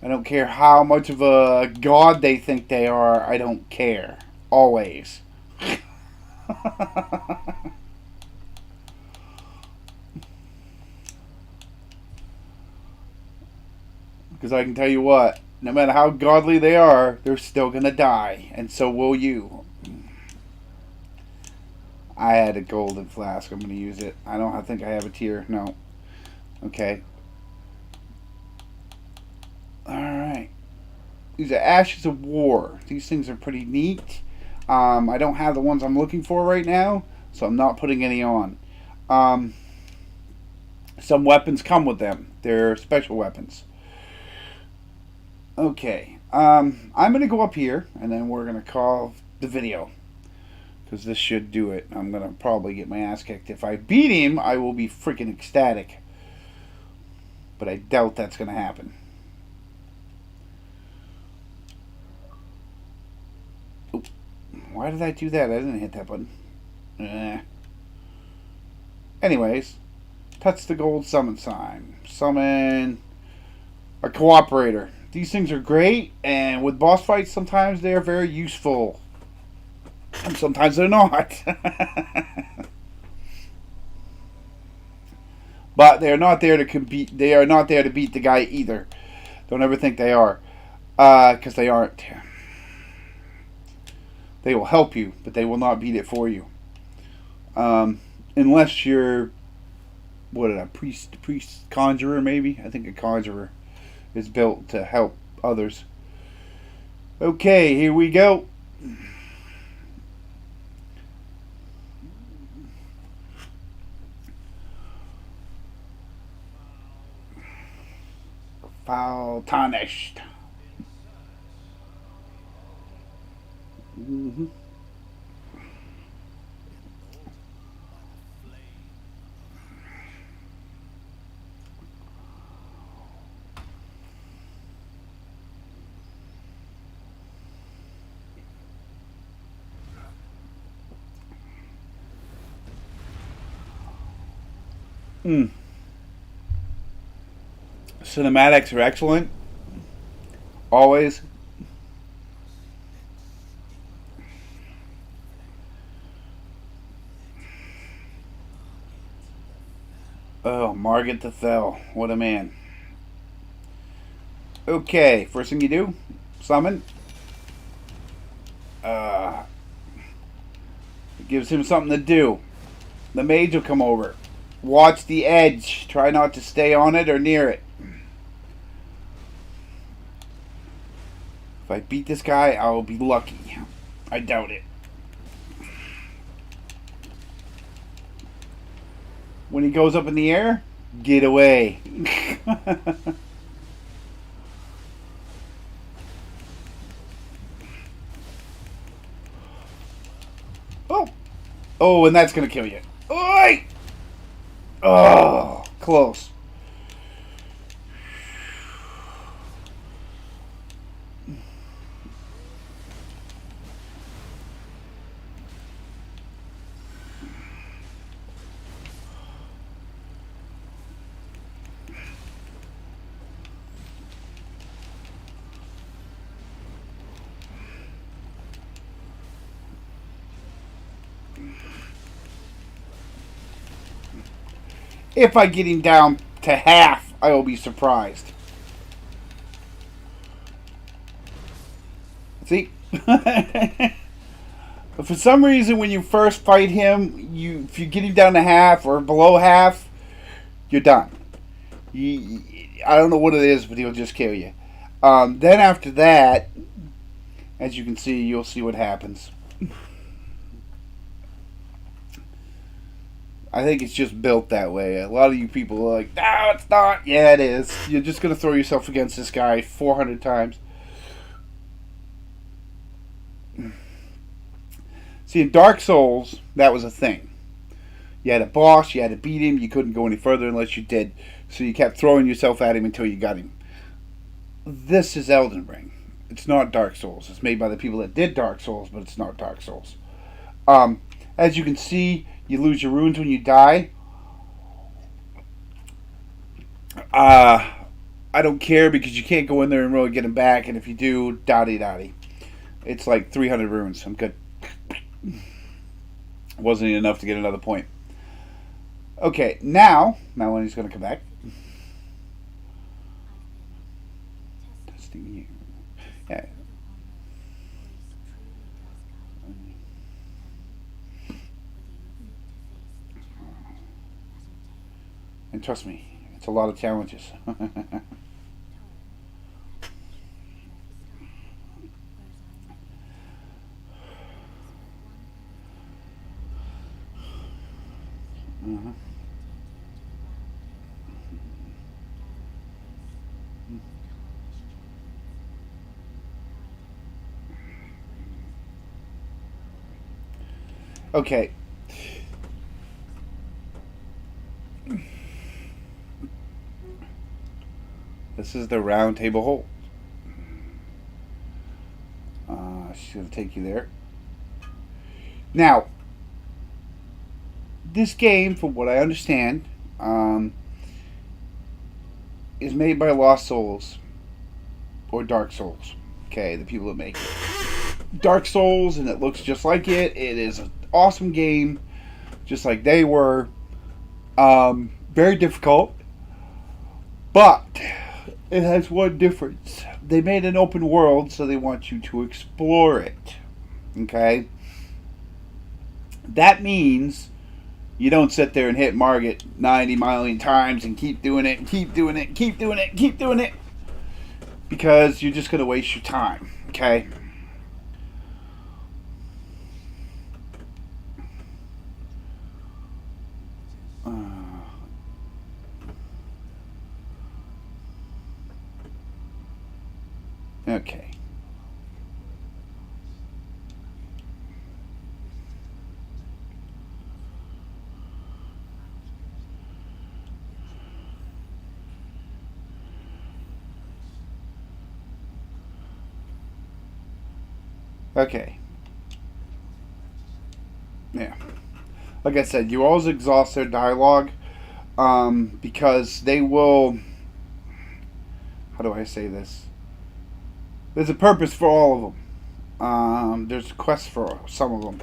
I don't care how much of a god they think they are. I don't care. Always. Because I can tell you what, no matter how godly they are, they're still going to die. And so will you. I had a golden flask. I'm going to use it. I think I have a tear. No. Okay. Alright. These are Ashes of War. These things are pretty neat. I don't have the ones I'm looking for right now, so I'm not putting any on. Some weapons come with them. They're special weapons. Okay. I'm going to go up here, and then we're going to call the video. Because this should do it. I'm going to probably get my ass kicked. If I beat him, I will be freaking ecstatic. But I doubt that's going to happen. Oop. Why did I do that? I didn't hit that button. Anyways. Touch the gold summon sign. Summon a cooperator. These things are great. And with boss fights, sometimes they are very useful. And sometimes they're not. But they're not there to compete. They are not there to beat the guy either. Don't ever think they are. Because they aren't. They will help you, but they will not beat it for you. unless you're a priest conjurer maybe. I think a conjurer is built to help others. Okay, here we go. Foul tarnished. Mm-hmm. Mm. Cinematics are excellent. Always. Oh, Margaret the Fell. What a man. Okay, first thing you do, summon. It gives him something to do. The mage will come over. Watch the edge. Try not to stay on it or near it. If I beat this guy, I will be lucky. I doubt it. When he goes up in the air, get away. Oh. Oh, and that's going to kill you. Oi! Oh, close. If I get him down to half, I will be surprised. See? For some reason, when you first fight him, if you get him down to half or below half, you're done. I don't know what it is, but he'll just kill you. Then after that, as you can see, you'll see what happens. I think it's just built that way. A lot of you people are like, no, it's not. Yeah, it is. You're just going to throw yourself against this guy 400 times. See, in Dark Souls, that was a thing. You had a boss, you had to beat him, you couldn't go any further unless you did. So you kept throwing yourself at him until you got him. This is Elden Ring. It's not Dark Souls. It's made by the people that did Dark Souls, but it's not Dark Souls. As you can see, you lose your runes when you die. I don't care because you can't go in there and really get them back, and if you do, dotty. It's like 300 runes. I'm good. Wasn't enough to get another point. Okay, now when he's going to come back. Testing you. Yeah. And trust me, it's a lot of challenges. Mm-hmm. Okay. This is the round table hole. She's going to take you there. Now, this game, from what I understand, is made by Lost Souls or Dark Souls. Okay, the people that make it. Dark Souls, and it looks just like it. It is an awesome game, just like they were. Very difficult, but it has one difference. They made an open world, so they want you to explore it. Okay? That means You don't sit there and hit Margit 90 million times and keep doing it and keep doing it and keep doing it and keep doing it because you're just going to waste your time, okay? Okay. Okay. Yeah. Like I said, you always exhaust their dialogue because they will. How do I say this? There's a purpose for all of them. There's a quest for some of them.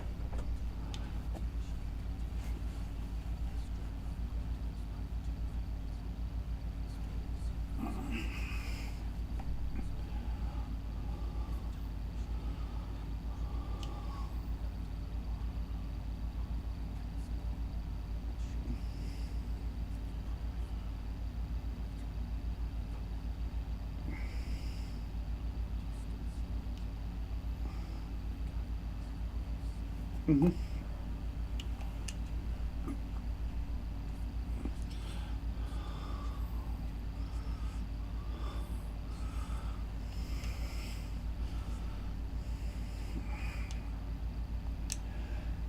Mm-hmm.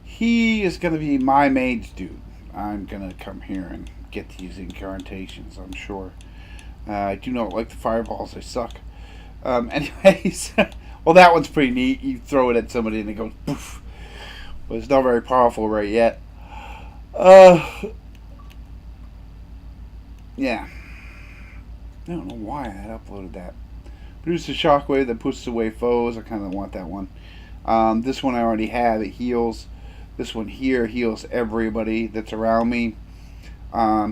He is going to be my mage dude. I'm going to come here and get these incantations, I'm sure. I do not like the fireballs, they suck. Anyways, well, that one's pretty neat. You throw it at somebody and it goes poof. But it's not very powerful right yet. Yeah. I don't know why I had uploaded that. Produce a shockwave that pushes away foes. I kind of want that one. This one I already have. It heals. This one here heals everybody that's around me.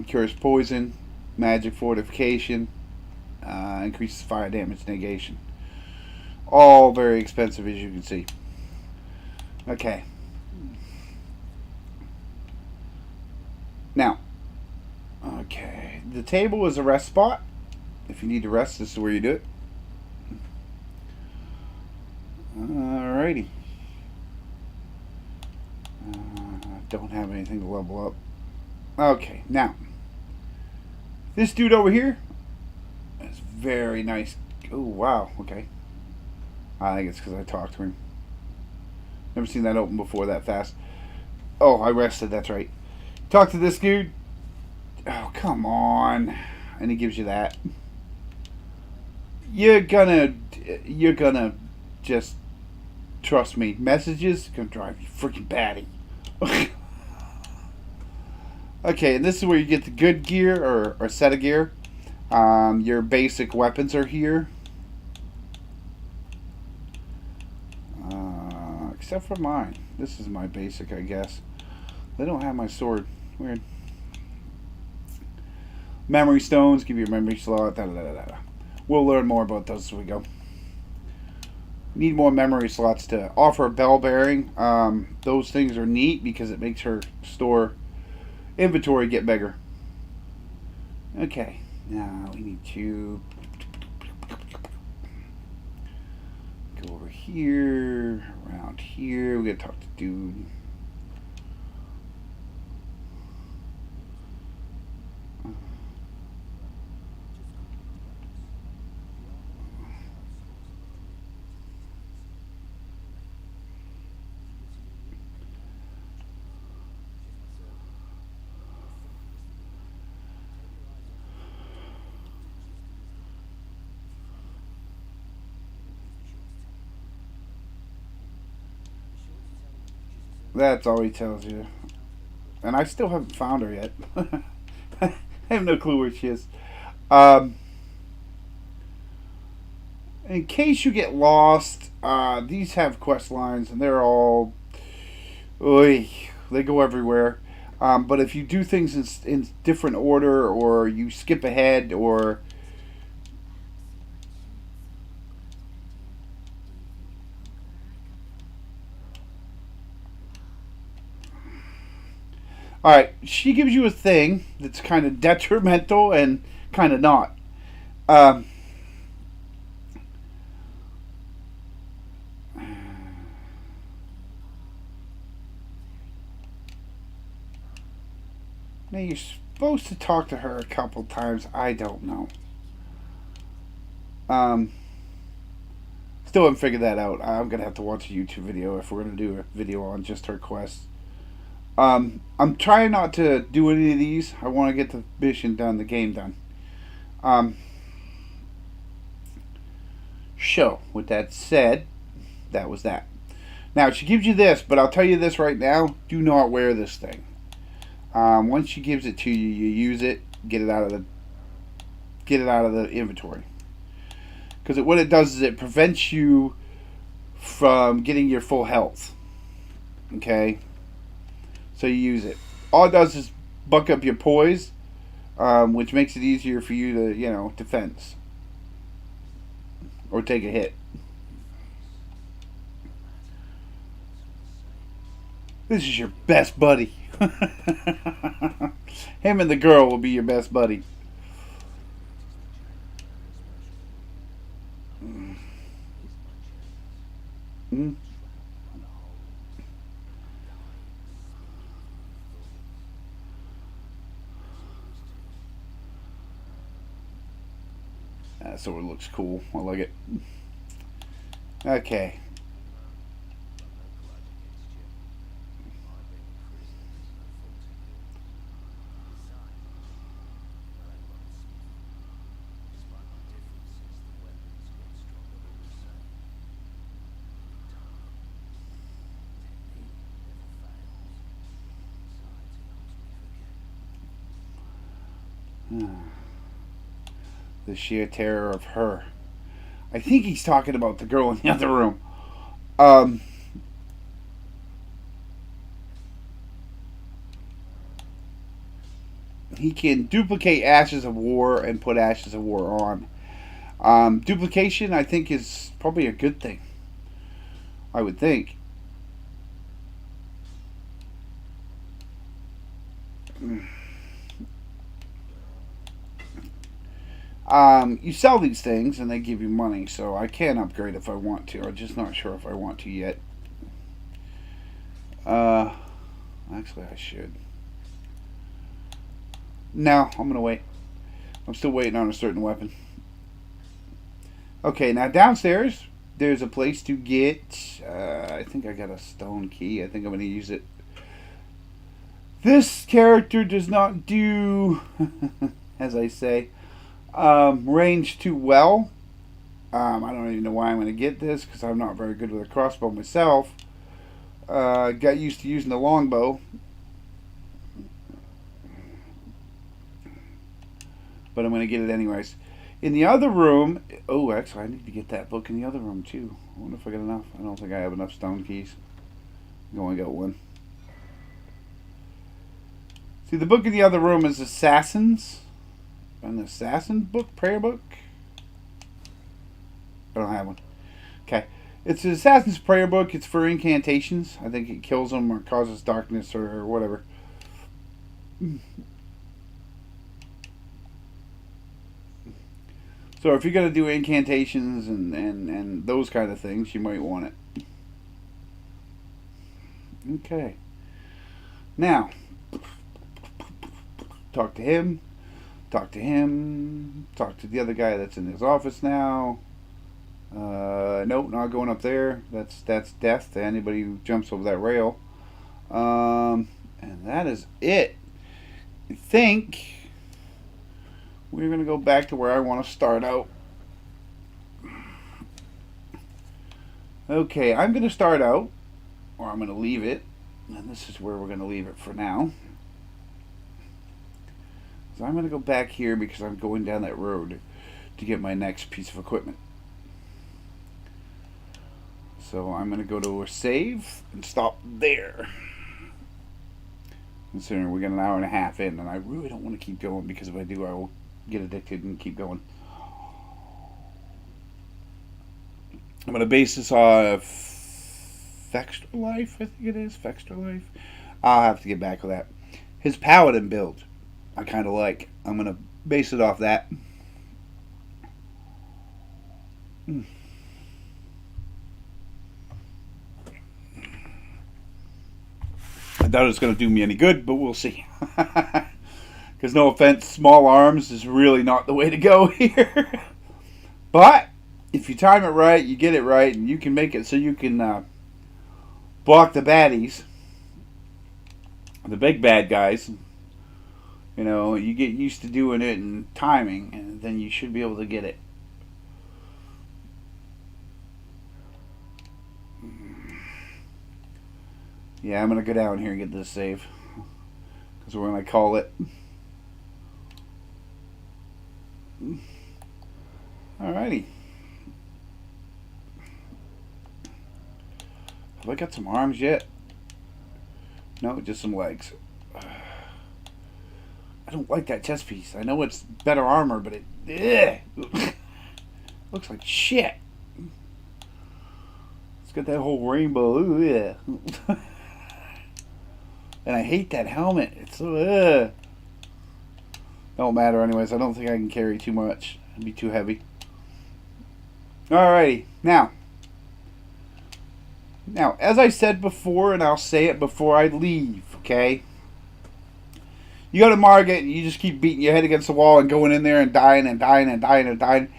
Cures poison, magic fortification, increases fire damage negation. All very expensive, as you can see. Okay. Now, okay. The table is a rest spot. If you need to rest, this is where you do it. Alrighty. Don't have anything to level up. Okay, now. This dude over here is very nice. Oh, wow. Okay. I think it's because I talked to him. Never seen that open before that fast. Oh, I rested. That's right. Talk to this dude. Oh, come on. And he gives you that. You're gonna just trust me. Messages gonna drive you freaking batty. Okay, and this is where you get the good gear or set of gear. Your basic weapons are here. Except for mine. This is my basic, I guess. They don't have my sword. Weird. Memory stones give you a memory slot. Da, da, da, da. We'll learn more about those as we go. Need more memory slots to offer a bell bearing. Those things are neat because it makes her store inventory get bigger. Okay, now we need to go over here, around here. We gotta talk to dude. That's all he tells you. And I still haven't found her yet. I have no clue where she is. Um, in case you get lost, these have quest lines, and they're all, oy, they go everywhere. But if you do things in different order, or you skip ahead, or All right, she gives you a thing that's kind of detrimental and kind of not. Um, Now you're supposed to talk to her a couple times. I don't know. Um, Still haven't figured that out. I'm gonna have to watch a YouTube video if we're gonna do a video on just her quests. I'm trying not to do any of these. I want to get the mission done, the game done. Um, so with that said, that was that. Now she gives you this, but I'll tell you this right now: do not wear this thing. Once she gives it to you, you use it. Get it out of the inventory. Because what it does is it prevents you from getting your full health. Okay, so you use it. All it does is buck up your poise, which makes it easier for you to, defense or take a hit. This is your best buddy. Him and the girl will be your best buddy. Mm-hmm. That sort of looks cool. I like it. Okay. The sheer terror of her. I think he's talking about the girl in the other room. Um, he can duplicate Ashes of War and put Ashes of War on. Duplication, I think, is probably a good thing. I would think. You sell these things and they give you money, so I can upgrade if I want to. I'm just not sure if I want to yet. Actually, I should. No, I'm gonna wait. I'm still waiting on a certain weapon. Okay, now downstairs, there's a place to get. I think I got a stone key. I think I'm gonna use it. This character does not do, as I say, range too well. I don't even know why I'm going to get this because I'm not very good with a crossbow myself. Got used to using the longbow. But I'm going to get it anyways. In the other room... Oh, actually, I need to get that book in the other room, too. I wonder if I got enough. I don't think I have enough stone keys. I only got one. See, the book in the other room is Assassins. An assassin book? Prayer book? I don't have one. Okay. It's an assassin's prayer book. It's for incantations. I think it kills them or causes darkness or whatever. So if you're going to do incantations and those kind of things, you might want it. Okay. Now, talk to him. Talk to him. Talk to the other guy that's in his office now. Nope, not going up there. That's death to anybody who jumps over that rail. And that is it. I think we're going to go back to where I want to start out. Okay, I'm going to start out, or I'm going to leave it. And this is where we're going to leave it for now. So I'm going to go back here because I'm going down that road to get my next piece of equipment. So I'm going to go to a save and stop there. Considering we got an hour and a half in, and I really don't want to keep going because if I do, I will get addicted and keep going. I'm going to base this off Fextra Life, I think it is. Fextra Life. I'll have to get back with that. His paladin build, I kind of like. I'm gonna base it off that. I doubt it's gonna do me any good, but we'll see. Because no offense, small arms is really not the way to go here. But if you time it right, you get it right, and you can make it so you can block the baddies, the big bad guys. You know, you get used to doing it and timing, and then you should be able to get it. Yeah, I'm going to go down here and get this save. Because we're going to call it. Alrighty. Have I got some arms yet? No, just some legs. I don't like that chest piece. I know it's better armor, but it looks like shit. It's got that whole rainbow. Ooh, yeah. And I hate that helmet. It's so don't matter anyways. I don't think I can carry too much. It'd be too heavy. Alrighty. Now, as I said before, and I'll say it before I leave, okay? You go to Margit, and you just keep beating your head against the wall and going in there and dying and dying and dying and dying.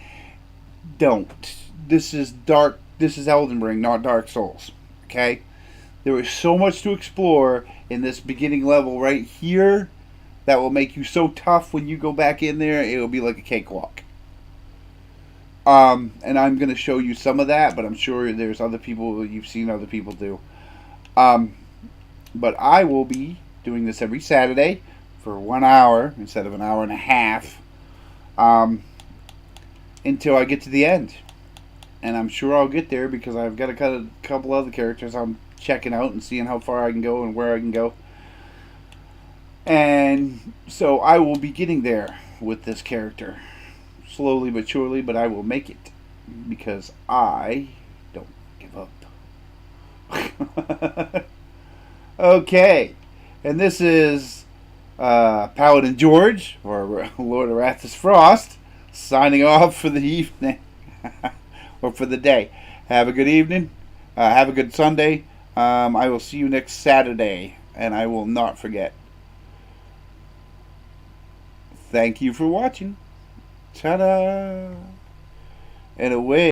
Don't. This is dark. This is Elden Ring, not Dark Souls. Okay? There is so much to explore in this beginning level right here that will make you so tough when you go back in there, it'll be like a cakewalk. And I'm going to show you some of that, but I'm sure there's other people, you've seen other people do. But I will be doing this every Saturday for 1 hour instead of an hour and a half until I get to the end. And I'm sure I'll get there because I've got a couple other characters I'm checking out and seeing how far I can go and where I can go. And so I will be getting there with this character. Slowly but surely, but I will make it. Because I don't give up. Okay. And this is Paladin George, or Lord Arathis Frost, signing off for the evening. Or for the day. Have a good evening. Have a good Sunday. I will see you next Saturday. And I will not forget. Thank you for watching. Ta-da! And away.